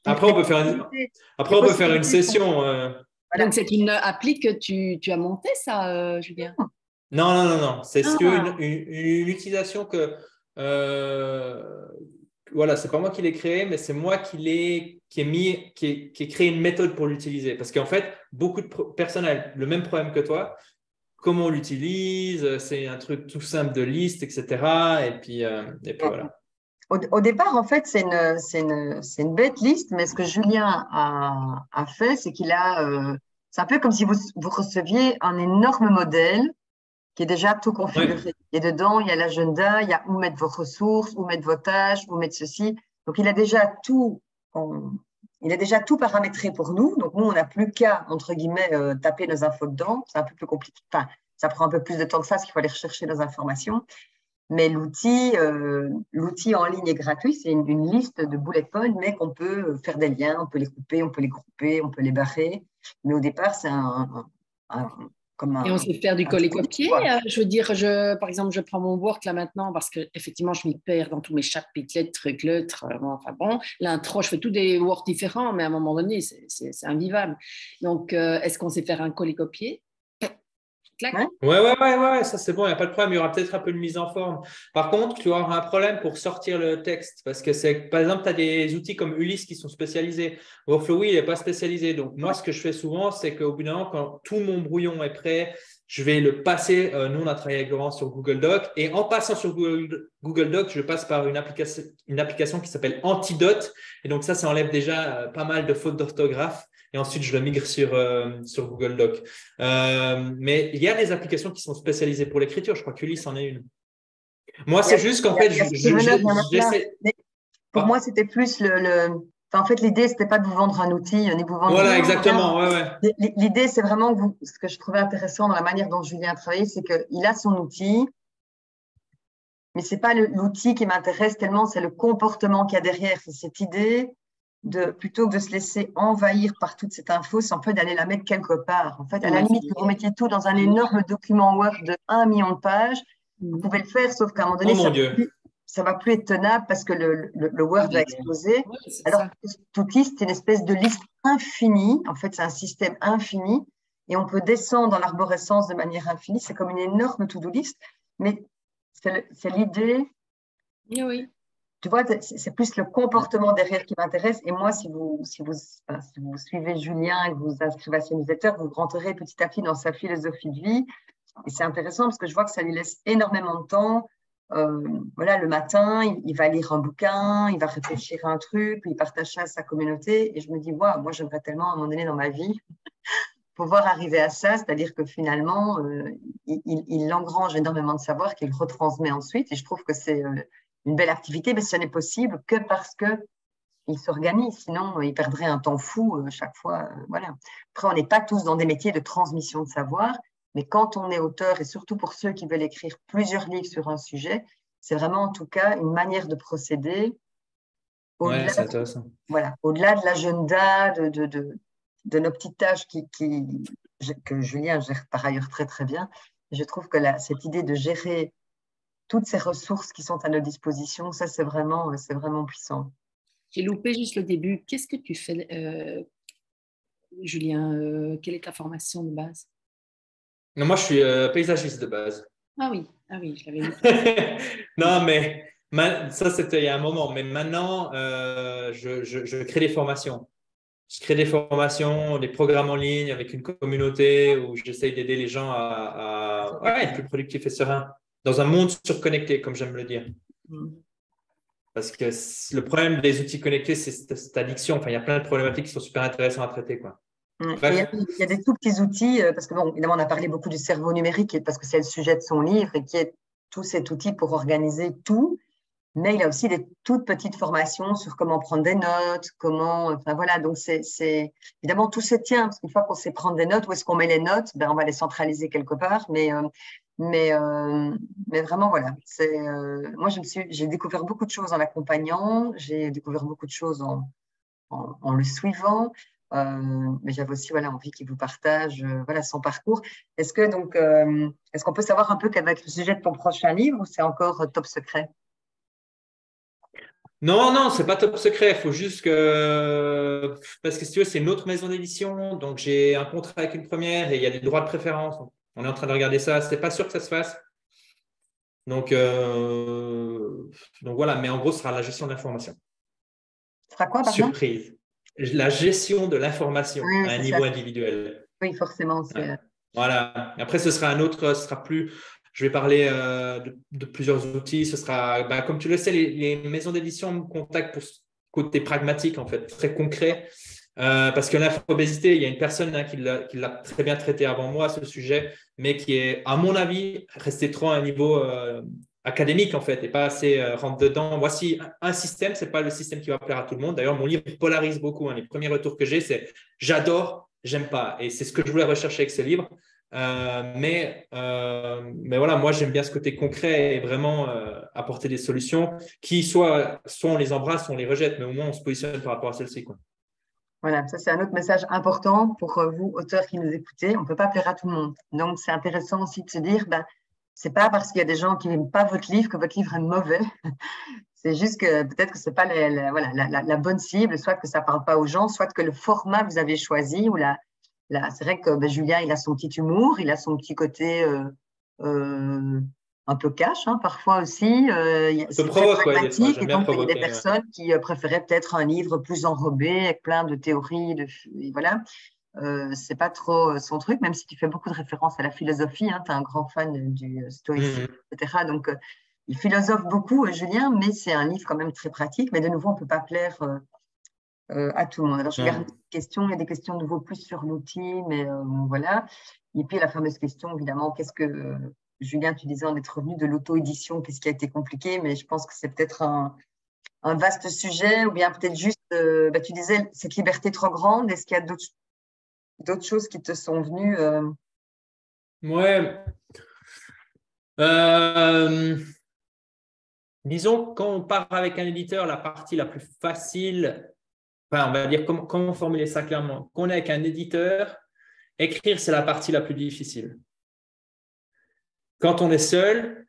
Après, on peut faire une session. Voilà. Donc, c'est une appli que tu as montée, ça, Julien? Non. C'est une utilisation que… voilà, c'est pas moi qui l'ai créé, mais c'est moi qui ai créé une méthode pour l'utiliser. Parce qu'en fait, beaucoup de personnes ont le même problème que toi. Comment on l'utilise, c'est un truc tout simple de liste, etc. Et puis voilà. Au départ, en fait, c'est une bête liste, mais ce que Julien a fait, c'est qu'il a… c'est un peu comme si vous receviez un énorme modèle qui est déjà tout configuré. Ouais. Et dedans, il y a l'agenda, il y a où mettre vos ressources, où mettre vos tâches, où mettre ceci. Donc, il a déjà tout paramétré pour nous. Donc, nous, on n'a plus qu'à, entre guillemets, taper nos infos dedans. C'est un peu plus compliqué. Enfin, ça prend un peu plus de temps que ça, parce qu'il faut aller rechercher nos informations. Mais l'outil en ligne est gratuit. C'est une liste de bullet points, mais qu'on peut faire des liens, on peut les couper, on peut les grouper, on peut les barrer. Mais au départ, c'est Et on sait faire du coller-copier. Je veux dire, par exemple, je prends mon Word là maintenant parce que effectivement, je m'y perds dans tous mes chapitres, trucs, lettres. Enfin bon, l'intro, je fais tous des Word différents, mais à un moment donné, c'est invivable. Donc, est-ce qu'on sait faire un coller-copier? Ouais, ça c'est bon, il n'y a pas de problème. Il y aura peut-être un peu de mise en forme. Par contre, tu auras un problème pour sortir le texte parce que par exemple, tu as des outils comme Ulysse qui sont spécialisés. Workflowy, il n'est pas spécialisé. Donc, moi, ce que je fais souvent, c'est qu'au bout d'un moment, quand tout mon brouillon est prêt, je vais le passer. Nous, on a travaillé avec Laurent sur Google Doc. Et en passant sur Google Doc, je passe par une application qui s'appelle Antidote. Et donc, ça enlève déjà pas mal de fautes d'orthographe. Et ensuite, je le migre sur Google Doc. Mais il y a des applications qui sont spécialisées pour l'écriture. Je crois qu'Ulysse en est une. Moi, c'est juste qu'en fait, j'essaie… Pour moi, c'était plus en fait, l'idée, c'était pas de vous vendre un outil, ni vous vendre… Voilà, exactement. Ouais. L'idée, c'est vraiment ce que je trouvais intéressant dans la manière dont Julien a travaillé, c'est qu'il a son outil, mais c'est pas l'outil qui m'intéresse tellement, c'est le comportement qu'il y a derrière. C'est cette idée plutôt que de se laisser envahir par toute cette info, c'est en fait d'aller la mettre quelque part. En fait, à la limite, que vous mettiez tout dans un énorme document Word de 1 million de pages, vous pouvez le faire, sauf qu'à un moment donné, ça va plus être tenable parce que le Word va exploser. Alors que cet outil, c'est une espèce de liste infinie. En fait, c'est un système infini et on peut descendre dans l'arborescence de manière infinie. C'est comme une énorme to-do list, mais c'est l'idée… Oui. Tu vois, c'est plus le comportement derrière qui m'intéresse. Et moi, si vous suivez Julien et que vous vous inscrivez à ses newsletters, vous rentrerez petit à petit dans sa philosophie de vie. Et c'est intéressant parce que je vois que ça lui laisse énormément de temps. Voilà, le matin, il va lire un bouquin, il va réfléchir à un truc, puis il partage ça à sa communauté. Et je me dis, wow, moi, j'aimerais tellement, à un moment donné dans ma vie, pouvoir arriver à ça, c'est-à-dire que finalement, il engrange énormément de savoir qu'il retransmet ensuite. Et je trouve que c'est une belle activité, mais ce n'est possible que parce qu'il s'organise. Sinon, il perdrait un temps fou chaque fois. Voilà. Après, on n'est pas tous dans des métiers de transmission de savoir, mais quand on est auteur, et surtout pour ceux qui veulent écrire plusieurs livres sur un sujet, c'est vraiment en tout cas une manière de procéder. Ouais, c'est intéressant. Voilà, au-delà de l'agenda, de nos petites tâches que Julien gère par ailleurs très, très bien. Je trouve que cette idée de gérer toutes ces ressources qui sont à notre disposition, ça, c'est vraiment puissant. J'ai loupé juste le début. Qu'est-ce que tu fais, Julien? Quelle est ta formation de base? Non, moi, je suis paysagiste de base. Ah oui, je l'avais vu. Non, mais ça, c'était il y a un moment. Mais maintenant, je crée des formations. Je crée des formations, des programmes en ligne avec une communauté où j'essaye d'aider les gens à être plus productifs et sereins dans un monde surconnecté, comme j'aime le dire. Parce que le problème des outils connectés, c'est cette addiction. Enfin, il y a plein de problématiques qui sont super intéressantes à traiter, quoi. Il y a des tout petits outils, parce que, bon, évidemment, on a parlé beaucoup du cerveau numérique, parce que c'est le sujet de son livre, et qui est tout cet outil pour organiser tout. Mais il y a aussi des toutes petites formations sur comment prendre des notes, enfin voilà, donc évidemment tout se tient, parce qu'une fois qu'on sait prendre des notes, où est-ce qu'on met les notes? On va les centraliser quelque part, mais vraiment voilà, moi j'ai découvert beaucoup de choses en l'accompagnant, j'ai découvert beaucoup de choses en le suivant. Mais j'avais aussi envie qu'il vous partage son parcours. Est-ce qu'on peut savoir un peu quel va être le sujet de ton prochain livre ou c'est encore top secret? Non, c'est pas top secret. Il faut juste que, parce que si tu veux, c'est une autre maison d'édition. Donc, j'ai un contrat avec une première et il y a des droits de préférence. On est en train de regarder ça. C'est pas sûr que ça se fasse. Donc voilà. Mais en gros, ce sera la gestion de l'information. Ce sera quoi, pardon? Surprise. La gestion de l'information à un niveau individuel. Oui, forcément. Voilà. Après, ce sera plus. Je vais parler de plusieurs outils. Ce sera, comme tu le sais, les maisons d'édition me contactent pour ce côté pragmatique, en fait, très concret. Parce que l'infobésité, il y a une personne qui l'a très bien traité avant moi, ce sujet, mais qui est, à mon avis, resté trop à un niveau académique, en fait, et pas assez rentre dedans. Voici un système, ce n'est pas le système qui va plaire à tout le monde. D'ailleurs, mon livre polarise beaucoup. Les premiers retours que j'ai, c'est j'adore, j'aime pas. Et c'est ce que je voulais rechercher avec ce livre. Mais voilà, moi j'aime bien ce côté concret et vraiment apporter des solutions qui soit on les embrasse, soit on les rejette, mais au moins on se positionne par rapport à celle-ci, quoi. Voilà, ça c'est un autre message important pour vous, auteurs qui nous écoutez. On ne peut pas plaire à tout le monde. Donc c'est intéressant aussi de se dire, c'est pas parce qu'il y a des gens qui n'aiment pas votre livre que votre livre est mauvais. C'est juste que peut-être que ce n'est pas la bonne cible, soit que ça ne parle pas aux gens, soit que le format que vous avez choisi ou c'est vrai que Julien, il a son petit humour, il a son petit côté un peu cash, parfois aussi. C'est très pragmatique, et donc il y a des personnes qui préféraient peut-être un livre plus enrobé, avec plein de théories. Et voilà. C'est pas trop son truc, même si tu fais beaucoup de références à la philosophie. Tu es un grand fan du stoïcisme, etc. Donc, il philosophe beaucoup, Julien, mais c'est un livre quand même très pratique. Mais de nouveau, on ne peut pas plaire à tout le monde. Alors, je regarde des questions. Il y a des questions de nouveau plus sur l'outil, mais voilà. Et puis, la fameuse question, évidemment, qu'est-ce que, Julien, tu disais en être revenu de l'auto-édition, qu'est-ce qui a été compliqué, mais je pense que c'est peut-être un vaste sujet, ou bien peut-être juste, tu disais, cette liberté trop grande. Est-ce qu'il y a d'autres choses qui te sont venues? Ouais. Disons, quand on part avec un éditeur, la partie la plus facile, on va dire, comment formuler ça clairement? Quand on est avec un éditeur, écrire, c'est la partie la plus difficile. Quand on est seul,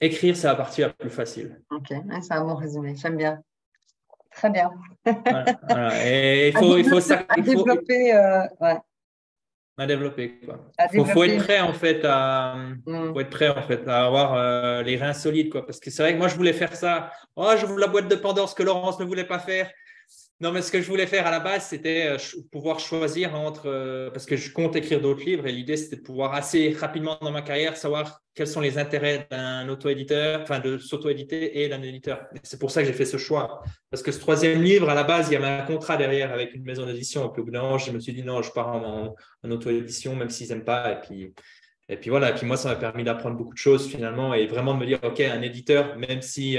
écrire, c'est la partie la plus facile. Ok, c'est un bon résumé, j'aime bien. Très bien. Voilà. Et il faut développer. À développer, quoi. Faut être prêt en fait à avoir les reins solides, quoi. Parce que c'est vrai que moi je voulais faire ça. Oh, j'ouvre la boîte de Pandore, ce que Laurence ne voulait pas faire. Non, mais ce que je voulais faire à la base, c'était pouvoir choisir entre, parce que je compte écrire d'autres livres et l'idée c'était de pouvoir assez rapidement dans ma carrière savoir quels sont les intérêts d'un auto-éditeur, enfin de s'auto-éditer et d'un éditeur. Et c'est pour ça que j'ai fait ce choix. Parce que ce troisième livre, à la base, il y avait un contrat derrière avec une maison d'édition. Et puis au bout d'un moment, je me suis dit non, je pars en auto-édition, même s'ils n'aiment pas. Et puis voilà, et puis moi, ça m'a permis d'apprendre beaucoup de choses finalement et vraiment de me dire, OK, un éditeur, même si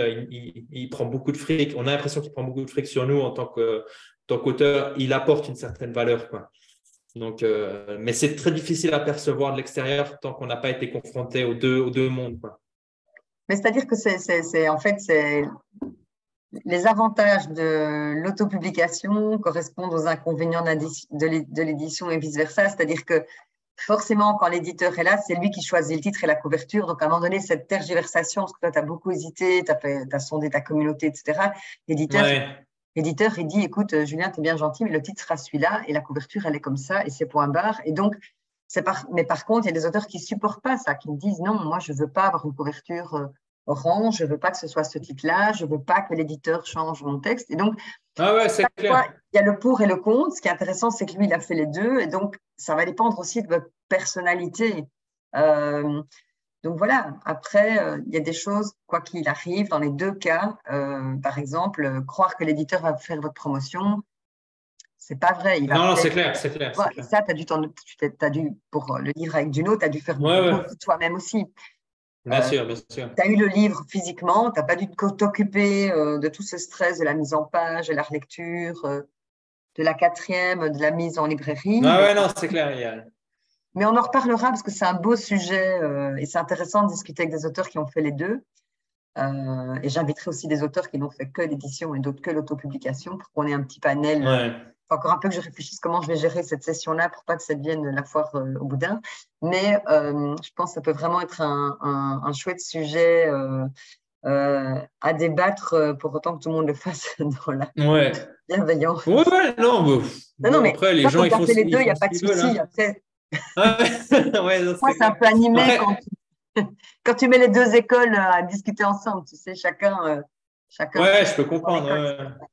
il prend beaucoup de fric, on a l'impression qu'il prend beaucoup de fric sur nous en tant qu'auteur, il apporte une certaine valeur, quoi. Donc, mais c'est très difficile à percevoir de l'extérieur tant qu'on n'a pas été confronté aux deux mondes, quoi. Mais c'est-à-dire que c'est les avantages de l'autopublication correspondent aux inconvénients de l'édition et vice-versa. C'est-à-dire que forcément, quand l'éditeur est là, c'est lui qui choisit le titre et la couverture. Donc, à un moment donné, cette tergiversation, parce que toi, tu as beaucoup hésité, tu as sondé ta communauté, etc. L'éditeur, il dit, écoute, Julien, tu es bien gentil, mais le titre sera celui-là et la couverture, elle est comme ça et c'est point barre. Et donc, mais par contre, il y a des auteurs qui ne supportent pas ça, qui me disent, non, moi, je ne veux pas avoir une couverture orange, je ne veux pas que ce soit ce titre-là, je ne veux pas que l'éditeur change mon texte. Et donc, c'est clair. Il y a le pour et le contre. Ce qui est intéressant, c'est que lui, il a fait les deux. Et donc, ça va dépendre aussi de votre personnalité. Donc, voilà. Après, il y a des choses, quoi qu'il arrive, dans les deux cas. Par exemple, croire que l'éditeur va faire votre promotion, c'est pas vrai. Non, c'est clair. Ça, tu as dû, pour le livre avec Juno, tu as dû faire beaucoup toi-même aussi. Bien sûr, bien sûr. Tu as eu le livre physiquement, tu n'as pas dû t'occuper de tout ce stress de la mise en page, de la relecture, de la quatrième, de la mise en librairie. Non, c'est clair. Mais on en reparlera parce que c'est un beau sujet et c'est intéressant de discuter avec des auteurs qui ont fait les deux. Et j'inviterai aussi des auteurs qui n'ont fait que l'édition et d'autres que l'autopublication pour qu'on ait un petit panel encore un peu que je réfléchisse comment je vais gérer cette session-là pour pas que ça devienne la foire au boudin. Mais je pense que ça peut vraiment être un chouette sujet à débattre pour autant que tout le monde le fasse dans la bienveillance. Ouais, non, Non, mais après, les quand gens, on fait les deux, il n'y a ce pas de qu'ils veulent. souci. Hein. Après, Ouais, non, moi, c'est un clair. peu animé Après, quand tu mets les deux écoles à discuter ensemble. Tu sais, chacun ouais, fait je peux son comprendre. école. Ouais.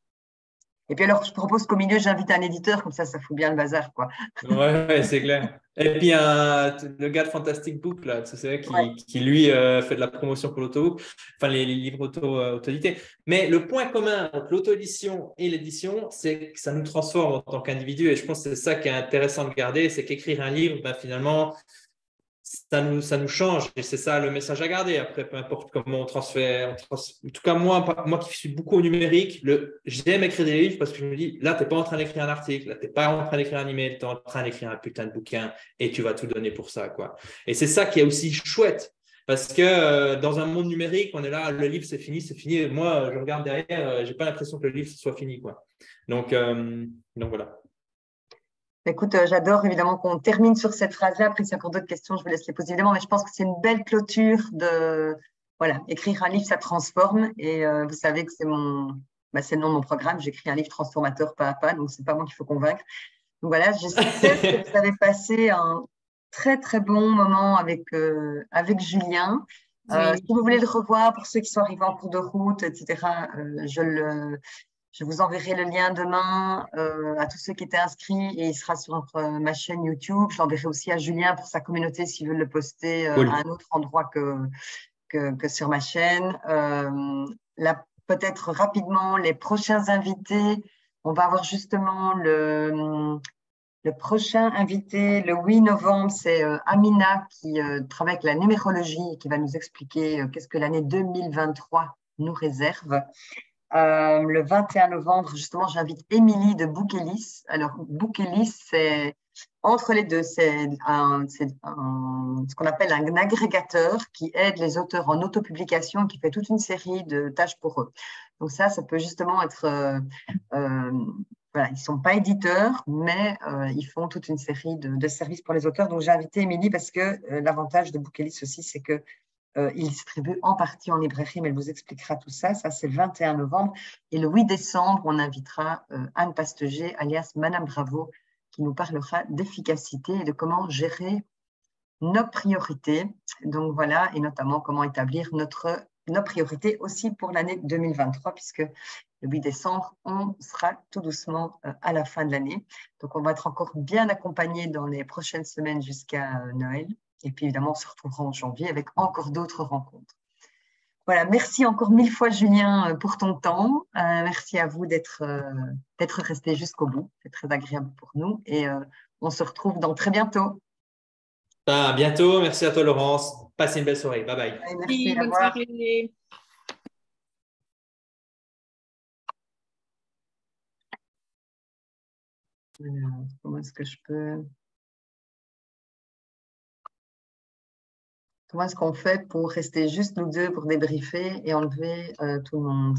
Et puis alors, je propose qu'au milieu, j'invite un éditeur, comme ça fout bien le bazar, quoi. Ouais, c'est clair. Et puis, le gars de Fantastic Book, là, c'est vrai, Ouais. qui lui, fait de la promotion pour l'auto, enfin, les livres auto-édités. Mais le point commun entre l'auto-édition et l'édition, c'est que ça nous transforme en tant qu'individu. Et je pense que c'est ça qui est intéressant de garder, c'est qu'écrire un livre, ben, finalement, ça nous change et c'est ça le message à garder. Après, peu importe comment on transfère. En tout cas, moi qui suis beaucoup au numérique, j'aime écrire des livres parce que je me dis, là, tu n'es pas en train d'écrire un article, là, tu n'es pas en train d'écrire un email, tu es en train d'écrire un putain de bouquin et tu vas tout donner pour ça, quoi. Et c'est ça qui est aussi chouette. Parce que dans un monde numérique, on est là, le livre c'est fini, c'est fini. Moi, je regarde derrière, j'ai pas l'impression que le livre soit fini, quoi. Donc voilà. Écoute, j'adore évidemment qu'on termine sur cette phrase-là. Après, s'il y a encore d'autres questions, je vous laisse les poser évidemment, mais je pense que c'est une belle clôture de, voilà, écrire un livre, ça transforme. Et vous savez que c'est c'est le nom de mon programme. J'écris un livre transformateur pas à pas, donc c'est pas moi qu'il faut convaincre. Donc voilà, j'espère que vous avez passé un très très bon moment avec Julien. Oui. Si vous voulez le revoir, pour ceux qui sont arrivés en cours de route, etc., je vous enverrai le lien demain à tous ceux qui étaient inscrits et il sera sur ma chaîne YouTube. Je l'enverrai aussi à Julien pour sa communauté s'il veut le poster à un autre endroit que sur ma chaîne. Là, peut-être rapidement, les prochains invités. On va avoir justement le prochain invité, le 8 novembre, c'est Amina qui travaille avec la numérologie et qui va nous expliquer qu'est-ce que l'année 2023 nous réserve. Le 21 novembre, justement, j'invite Émilie de Bookelis. Alors, Bookelis, c'est entre les deux, c'est ce qu'on appelle un agrégateur qui aide les auteurs en autopublication, qui fait toute une série de tâches pour eux. Donc ça peut justement être… voilà, ils ne sont pas éditeurs, mais ils font toute une série de services pour les auteurs. Donc, j'ai invité Émilie parce que l'avantage de Bookelis aussi, c'est que il distribue en partie en librairie, mais elle vous expliquera tout ça. Ça, c'est le 21 novembre. Et le 8 décembre, on invitera Anne Pasteger, alias Madame Bravo, qui nous parlera d'efficacité et de comment gérer nos priorités. Donc voilà, et notamment comment établir nos priorités aussi pour l'année 2023, puisque le 8 décembre, on sera tout doucement à la fin de l'année. Donc, on va être encore bien accompagnés dans les prochaines semaines jusqu'à Noël. Et puis, évidemment, on se retrouvera en janvier avec encore d'autres rencontres. Voilà, merci encore 1000 fois, Julien, pour ton temps. Merci à vous d'être resté jusqu'au bout. C'est très agréable pour nous. Et on se retrouve dans très bientôt. À bientôt. Merci à toi, Laurence. Passez une belle soirée. Bye bye. Ouais, merci, Bonne soirée. Alors, comment est-ce que je peux… Comment est-ce qu'on fait pour rester juste nous deux pour débriefer et enlever tout le monde?